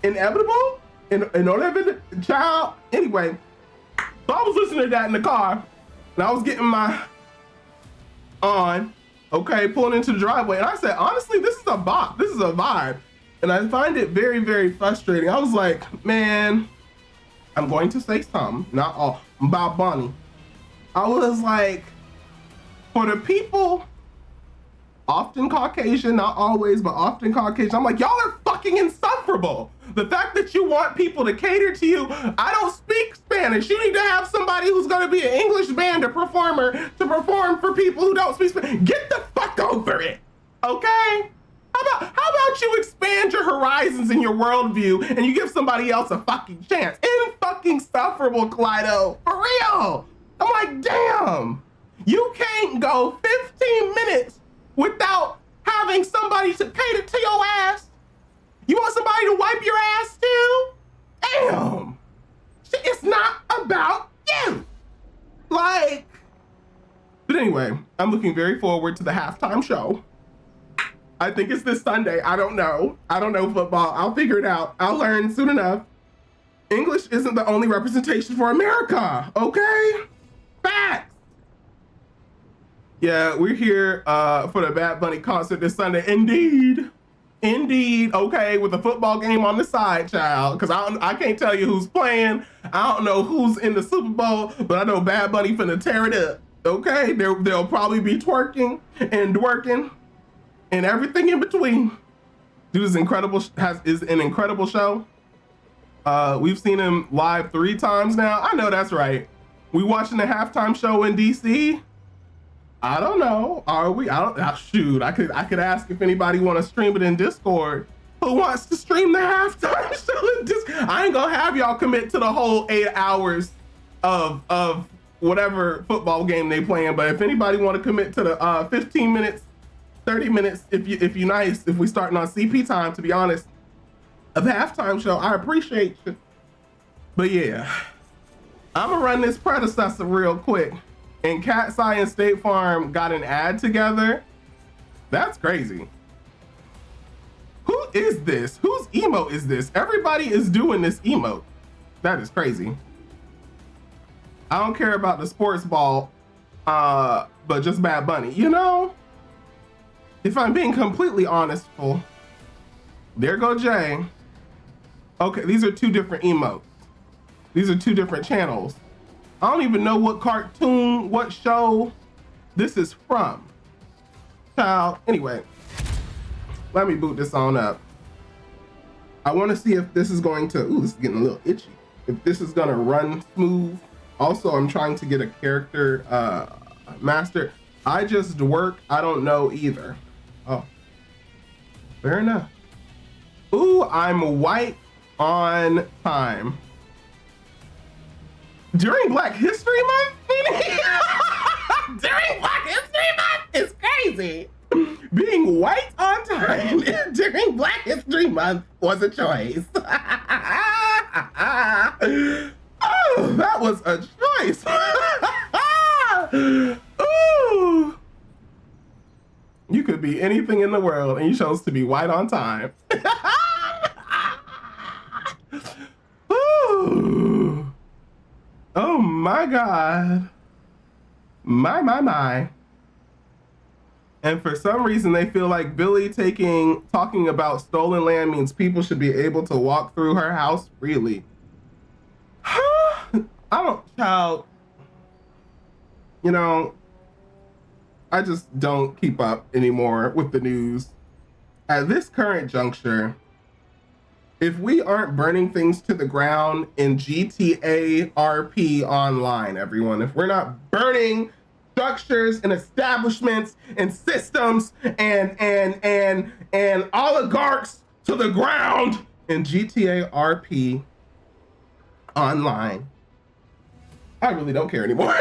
inevitable. Inolvidable, child. Anyway, so I was listening to that in the car, and I was getting my on. Okay, pulling into the driveway, and I said, honestly, this is a bop. This is a vibe. And I find it very, very frustrating. I was like, man, I'm going to say some, not all, about Bonnie. I was like, for the people, often Caucasian, not always, but often Caucasian, I'm like, y'all are fucking insufferable. The fact that you want people to cater to you, I don't speak Spanish. You need to have somebody who's gonna be an English band or performer to perform for people who don't speak Spanish. Get the fuck over it, okay? How about you expand your horizons and your worldview and you give somebody else a fucking chance? Insufferable, Kaleido, for real. I'm like, damn, you can't go 15 minutes without having somebody to cater to your ass. You want somebody to wipe your ass too? Damn, it's not about you. Like, but anyway, I'm looking very forward to the halftime show. I think it's this Sunday. I don't know football. I'll figure it out. I'll learn soon enough. English isn't the only representation for America, okay? Facts. Yeah, we're here for the Bad Bunny concert this Sunday. Indeed, okay, with a football game on the side, child. Because I can't tell you who's playing. I don't know who's in the Super Bowl, but I know Bad Bunny finna tear it up, okay? They'll probably be twerking and dworking and everything in between. Dude is incredible. Is an incredible show. We've seen him live 3 times now. I know that's right. We watching the halftime show in DC. I don't know. Are we? Shoot. I could ask if anybody want to stream it in Discord. Who wants to stream the halftime show in Discord? I ain't gonna have y'all commit to the whole 8 hours of whatever football game they playing. But if anybody want to commit to the 15 minutes. 30 minutes, if you nice, if we starting on CP time, to be honest, of the halftime show, I appreciate you. But yeah, I'm gonna run this predecessor real quick. And Cat's Eye and State Farm got an ad together. That's crazy. Who is this? Whose emote is this? Everybody is doing this emote. That is crazy. I don't care about the sports ball, but just Bad Bunny, you know? If I'm being completely honest, there go Jay. Okay, these are 2 different emotes. These are 2 different channels. I don't even know what cartoon forgetting what show this is from. Child, anyway, let me boot this on up. I want to see if this is going to, ooh, this is getting a little itchy. If this is gonna run smooth. Also, I'm trying to get a character master. I just work, I don't know either. Oh, fair enough. Ooh, I'm white on time. During Black History Month? During Black History Month is crazy. Being white on time during Black History Month was a choice. Oh, that was a choice. Ooh. You could be anything in the world and you chose to be white on time. Ooh. Oh my God. My. And for some reason, they feel like Billy talking about stolen land means people should be able to walk through her house freely. Child, you know, I just don't keep up anymore with the news. At this current juncture, if we aren't burning things to the ground in GTA RP online, everyone, if we're not burning structures and establishments and systems and oligarchs to the ground in GTA RP online, I really don't care anymore.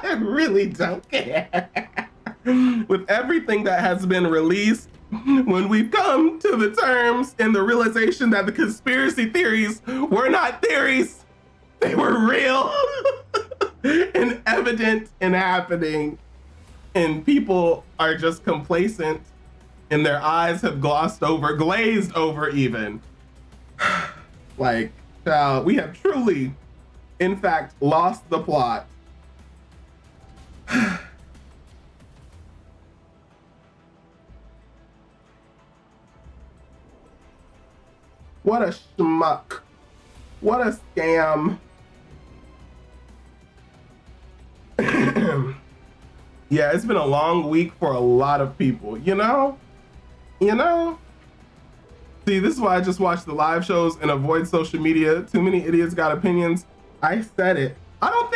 I really don't care. With everything that has been released, when we've come to the terms and the realization that the conspiracy theories were not theories, they were real and evident and happening, and people are just complacent and their eyes have glazed over even. Like, child, we have truly, in fact, lost the plot. What a schmuck. What a scam. Yeah, it's been a long week for a lot of people, you know? You know? See, this is why I just watch the live shows and avoid social media. Too many idiots got opinions. I said it. I don't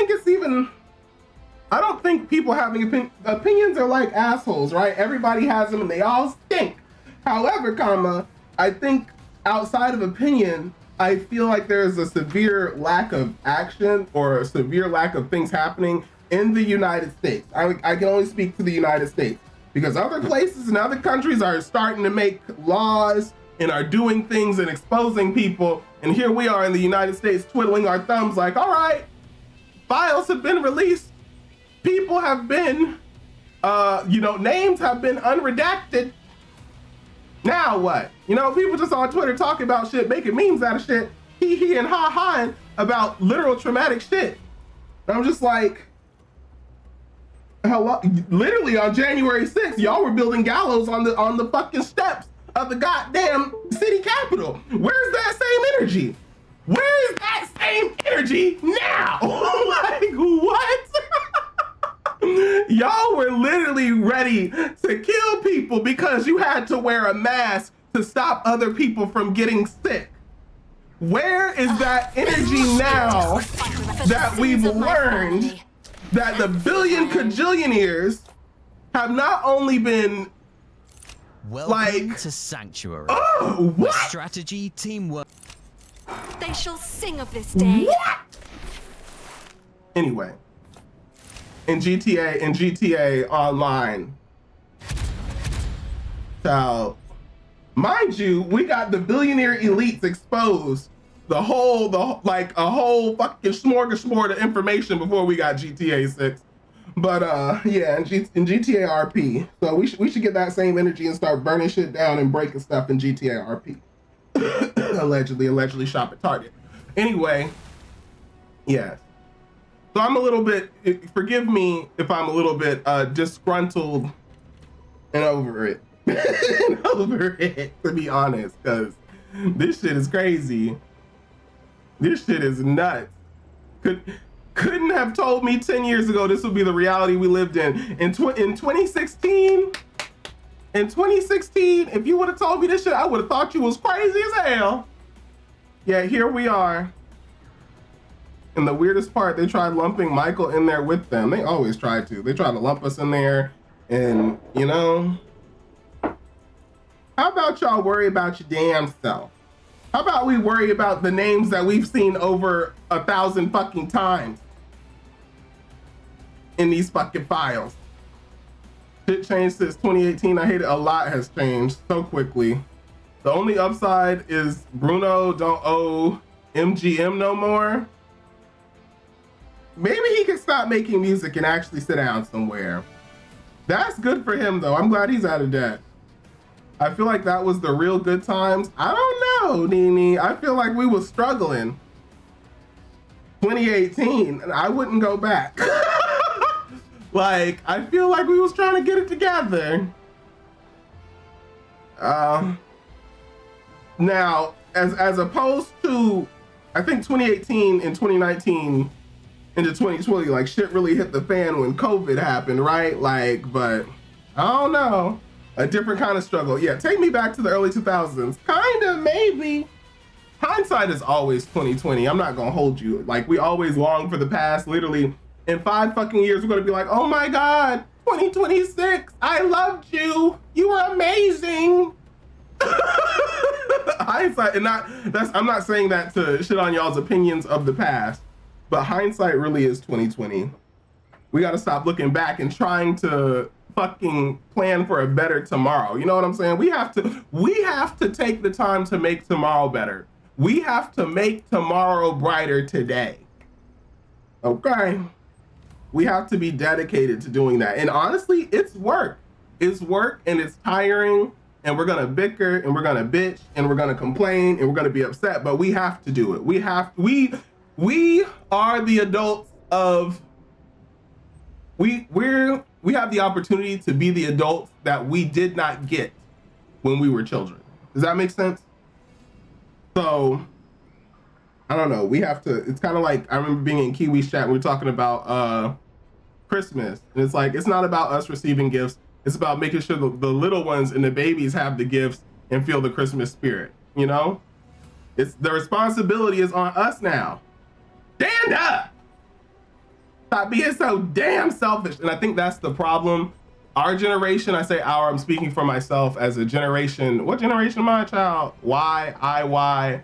think people having opinions are like assholes, right? Everybody has them and they all stink. However, I think outside of opinion, I feel like there is a severe lack of action or a severe lack of things happening in the United States. I can only speak to the United States because other places and other countries are starting to make laws and are doing things and exposing people. And here we are in the United States twiddling our thumbs like, all right, files have been released. People have been, names have been unredacted. Now what? People just on Twitter talking about shit, making memes out of shit, hee and ha about literal traumatic shit. And I'm just like, hello, literally on January 6th, y'all were building gallows on the fucking steps of the goddamn city capitol. Where's that same energy? Where is that same energy now? Like, what? Y'all were literally ready to kill people because you had to wear a mask to stop other people from getting sick. Where is that energy now that we've learned that the billion cajillionaires have not only been Welcome to Sanctuary. Oh, what? Strategy, teamwork. They shall sing of this day. What? Anyway, in GTA Online, so mind you, we got the billionaire elites exposed. A whole fucking smorgasbord of information before we got GTA 6. But yeah, in GTA RP. So we should get that same energy and start burning shit down and breaking stuff in GTA RP. allegedly shop at Target. Anyway, yes. So I'm a little bit, forgive me if I'm a little bit disgruntled and over it. To be honest, because this shit is crazy. This shit is nuts. couldn't have told me 10 years ago this would be the reality we lived in. In 2016, if you would have told me this shit, I would have thought you was crazy as hell. Yeah, here we are. And the weirdest part, they tried lumping Michael in there with them. They always try to. They try to lump us in there. And, you know, how about y'all worry about your damn self? How about we worry about the names that we've seen over 1,000 fucking times in these fucking files? Shit changed since 2018. I hate it. A lot has changed so quickly. The only upside is Bruno don't owe MGM no more. Maybe he can stop making music and actually sit down somewhere. That's good for him though. I'm glad he's out of debt. I feel like that was the real good times. I don't know, Nene. I feel like we was struggling. 2018, and I wouldn't go back. Like, I feel like we was trying to get it together. Now, as opposed to, I think 2018 and 2019 into 2020, like shit really hit the fan when COVID happened, right? Like, but I don't know. A different kind of struggle. Yeah, take me back to the early 2000s. Kinda, maybe. Hindsight is always 2020. I'm not gonna hold you. Like, we always long for the past. Literally, in 5 fucking years, we're gonna be like, oh my God, 2026, I loved you. You were amazing. Hindsight, and I'm not saying that to shit on y'all's opinions of the past, but hindsight really is 2020. We gotta stop looking back and trying to fucking plan for a better tomorrow. You know what I'm saying? We have to take the time to make tomorrow better. We have to make tomorrow brighter today. Okay? We have to be dedicated to doing that. And honestly, it's work. It's work and it's tiring, and we're gonna bicker and we're gonna bitch and we're gonna complain and we're gonna be upset, but we have to do it. We are the adults of, we have the opportunity to be the adults that we did not get when we were children. Does that make sense? So, I don't know. We have to, it's kind of like, I remember being in Kiwi's chat, we were talking about Christmas. And it's like, it's not about us receiving gifts. It's about making sure the little ones and the babies have the gifts and feel the Christmas spirit, you know? It's the responsibility is on us now. Stand up! Stop being so damn selfish. And I think that's the problem. Our generation, I say our, I'm speaking for myself as a generation. What generation am I, child? Y,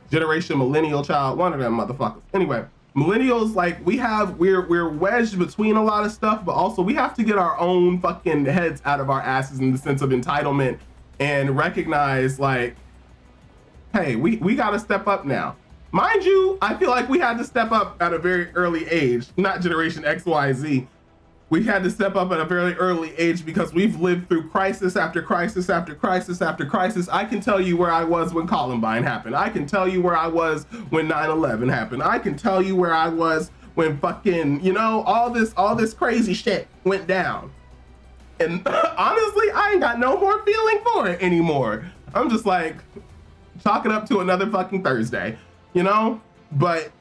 generation millennial child, one of them motherfuckers. Anyway, millennials, like we're wedged between a lot of stuff, but also we have to get our own fucking heads out of our asses in the sense of entitlement and recognize like, hey, we gotta step up now. Mind you, I feel like we had to step up at a very early age, not generation X, Y, Z. We had to step up at a very early age because we've lived through crisis after crisis after crisis after crisis. I can tell you where I was when Columbine happened. I can tell you where I was when 9/11 happened. I can tell you where I was when fucking, you know, all this crazy shit went down. And honestly, I ain't got no more feeling for it anymore. I'm just like, chalk it up to another fucking Thursday, you know? But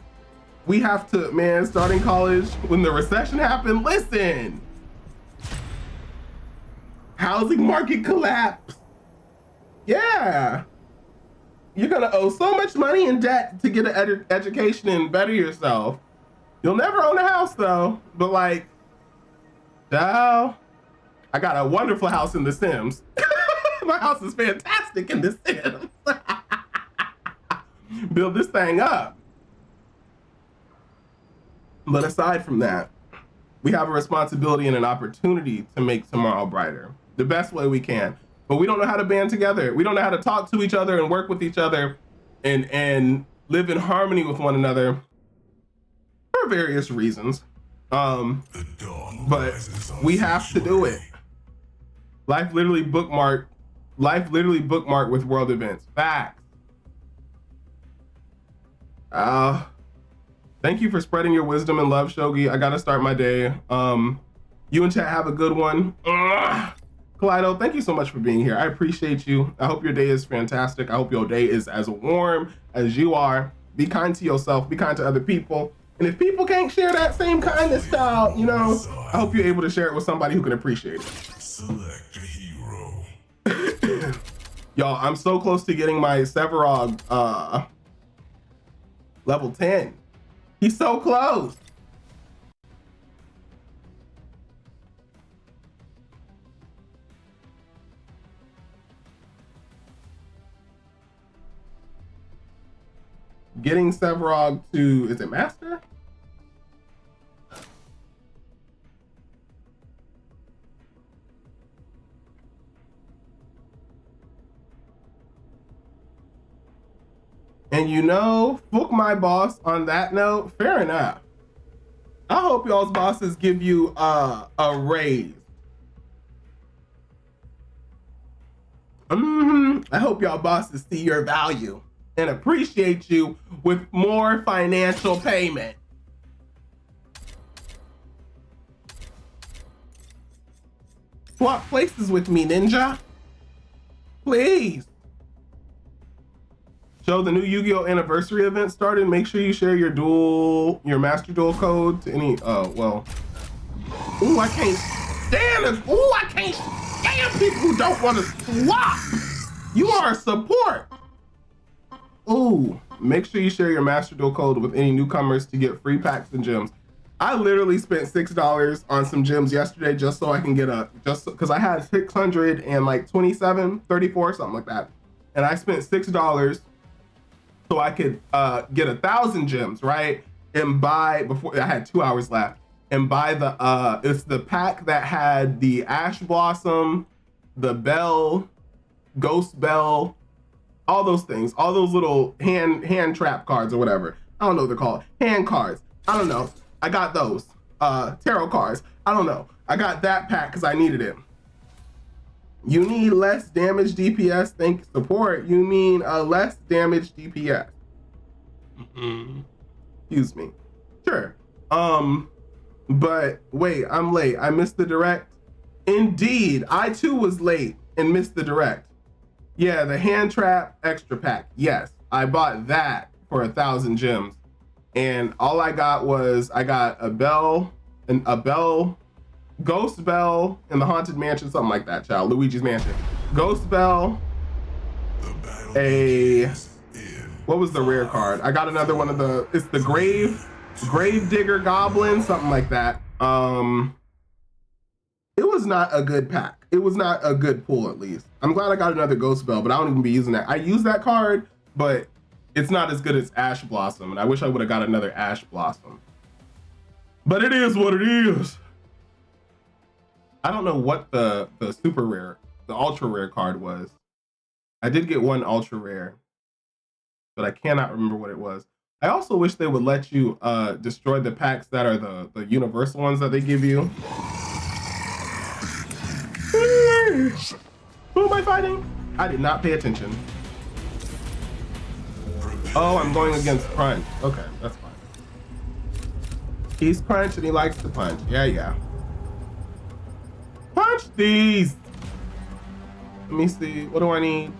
we have to, man, starting college, when the recession happened, listen. Housing market collapse. Yeah. You're gonna owe so much money in debt to get an education and better yourself. You'll never own a house though, but like, now, I got a wonderful house in The Sims. My house is fantastic in The Sims. Build this thing up. But aside from that, we have a responsibility and an opportunity to make tomorrow brighter the best way we can. But we don't know how to band together. We don't know how to talk to each other and work with each other and live in harmony with one another for various reasons. But we have to do it. Life literally bookmarked with world events. Facts. Thank you for spreading your wisdom and love, Shogi. I gotta start my day. You and chat have a good one. Kaleido, thank you so much for being here. I appreciate you. I hope your day is fantastic. I hope your day is as warm as you are. Be kind to yourself, be kind to other people, And if people can't share that same kindness style, you know, I hope you're able to share it with somebody who can appreciate it. Select a hero. Y'all, I'm so close to getting my Severog level 10. He's so close. Getting Severog to, is it Master? And you know, fuck my boss on that note, fair enough. I hope y'all's bosses give you a raise. I hope y'all bosses see your value and appreciate you with more financial payment. Swap places with me, ninja. Please. So the new Yu-Gi-Oh! Anniversary event started. Make sure you share your master duel code to any, well. Ooh, I can't stand it. Ooh, I can't stand people who don't want to swap. You are a support. Ooh, make sure you share your master duel code with any newcomers to get free packs and gems. I literally spent $6 on some gems yesterday just so I can get because I had 627, 34, something like that. And I spent $6 so I could get 1,000 gems, right? And buy, before I had 2 hours left, and buy it's the pack that had the Ash Blossom, the Bell, Ghost Bell, all those things, all those little hand trap cards or whatever. I don't know what they're called. Hand cards. I don't know. I got those. Tarot cards. I don't know. I got that pack because I needed it. You need less damage DPS. Thank support. You mean less damage DPS. Excuse me. Sure. But wait, I'm late. I missed the direct. Indeed, I too was late and missed the direct. Yeah, the hand trap extra pack. Yes, I bought that for 1,000 gems. And all I got was, I got a bell, Ghost Bell in the Haunted Mansion, something like that, child. Luigi's Mansion. Ghost Bell, what was the rare card? I got another one of it's the Grave Digger Goblin, something like that. It was not a good pack. It was not a good pull, at least. I'm glad I got another Ghost Bell, but I don't even be using that. I use that card, but it's not as good as Ash Blossom, and I wish I would have got another Ash Blossom. But it is what it is. I don't know what the super rare, the ultra rare card was. I did get one ultra rare, but I cannot remember what it was. I also wish they would let you destroy the packs that are the universal ones that they give you. Who am I fighting? I did not pay attention. Oh, I'm going against Crunch. Okay, that's fine. He's Crunch and he likes to punch. Yeah. Punch these. Let me see. What do I need?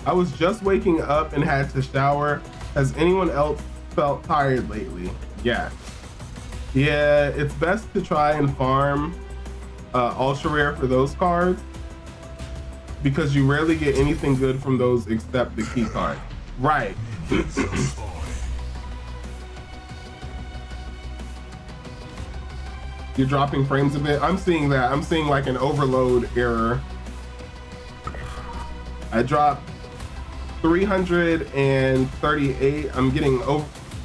I was just waking up and had to shower. Has anyone else felt tired lately? Yeah. Yeah, it's best to try and farm ultra rare for those cards because you rarely get anything good from those except the key card. Right. You're dropping frames a bit. I'm seeing that. I'm seeing like an overload error. I dropped 338. I'm getting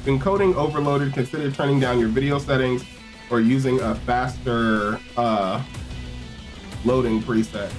encoding overloaded. Consider turning down your video settings or using a faster loading preset.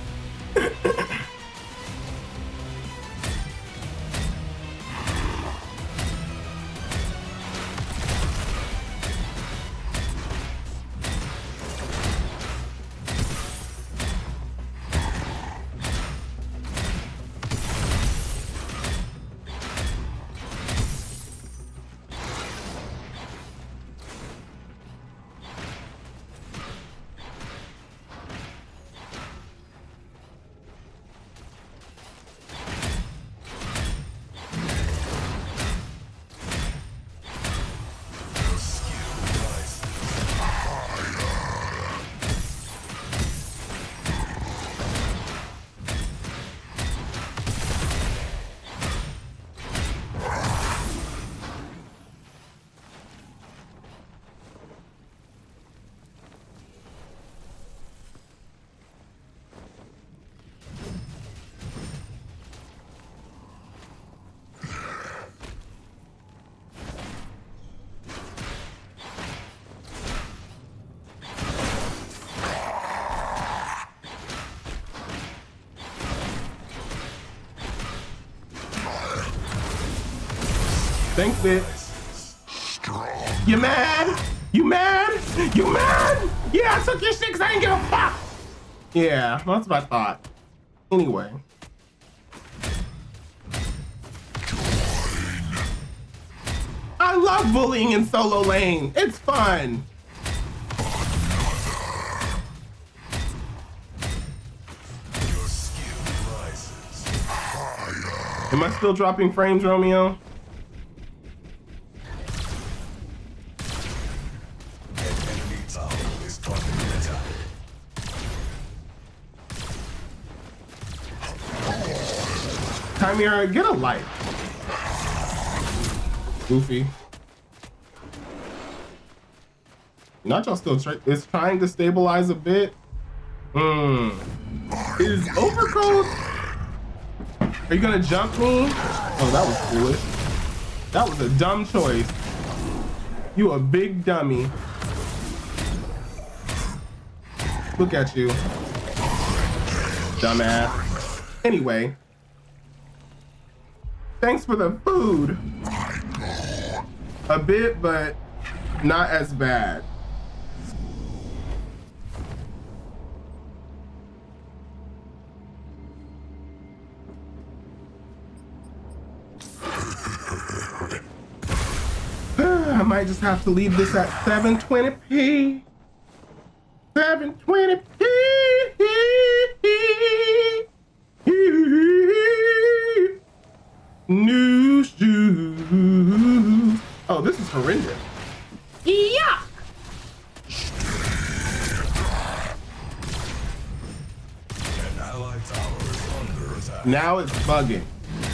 Thanks, bitch. You mad? You mad? You mad? Yeah, I took your shit 'cause I didn't give a fuck. Yeah, that's what I thought. Anyway. I love bullying in solo lane. It's fun. Am I still dropping frames, Romeo? Chimera, get a life. Goofy. Nacho still is trying to stabilize a bit. Is overcoat? Are you gonna jump me? Oh, that was foolish. That was a dumb choice. You a big dummy. Look at you. Dumbass. Anyway. Thanks for the food. A bit, but not as bad. I might just have to leave this at 720p. 720p. New shoes. Oh, this is horrendous. Yuck. Now it's bugging.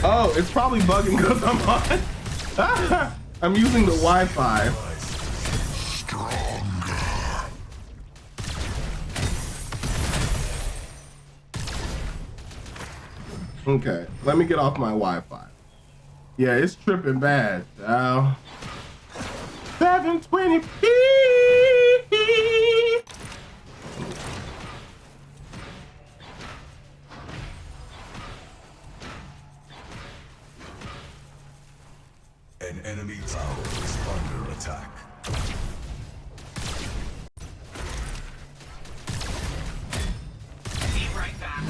Oh, it's probably bugging because I'm on. I'm using the Wi-Fi. Okay, let me get off my Wi-Fi. Yeah, it's tripping bad. 720p. An enemy tower is under attack. Be right back.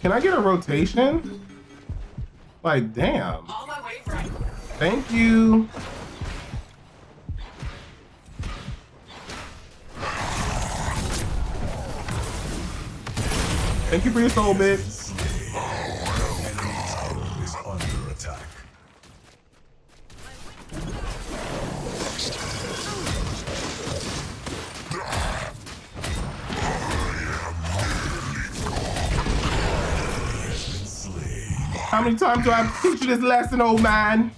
Can I get a rotation? Like, damn. Thank you. Thank you for your soul, bitch. Is under attack. How many times do I have to teach you this lesson, old man?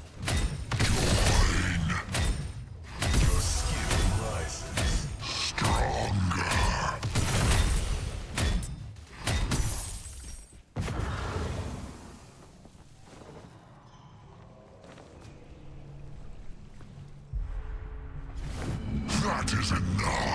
That is enough.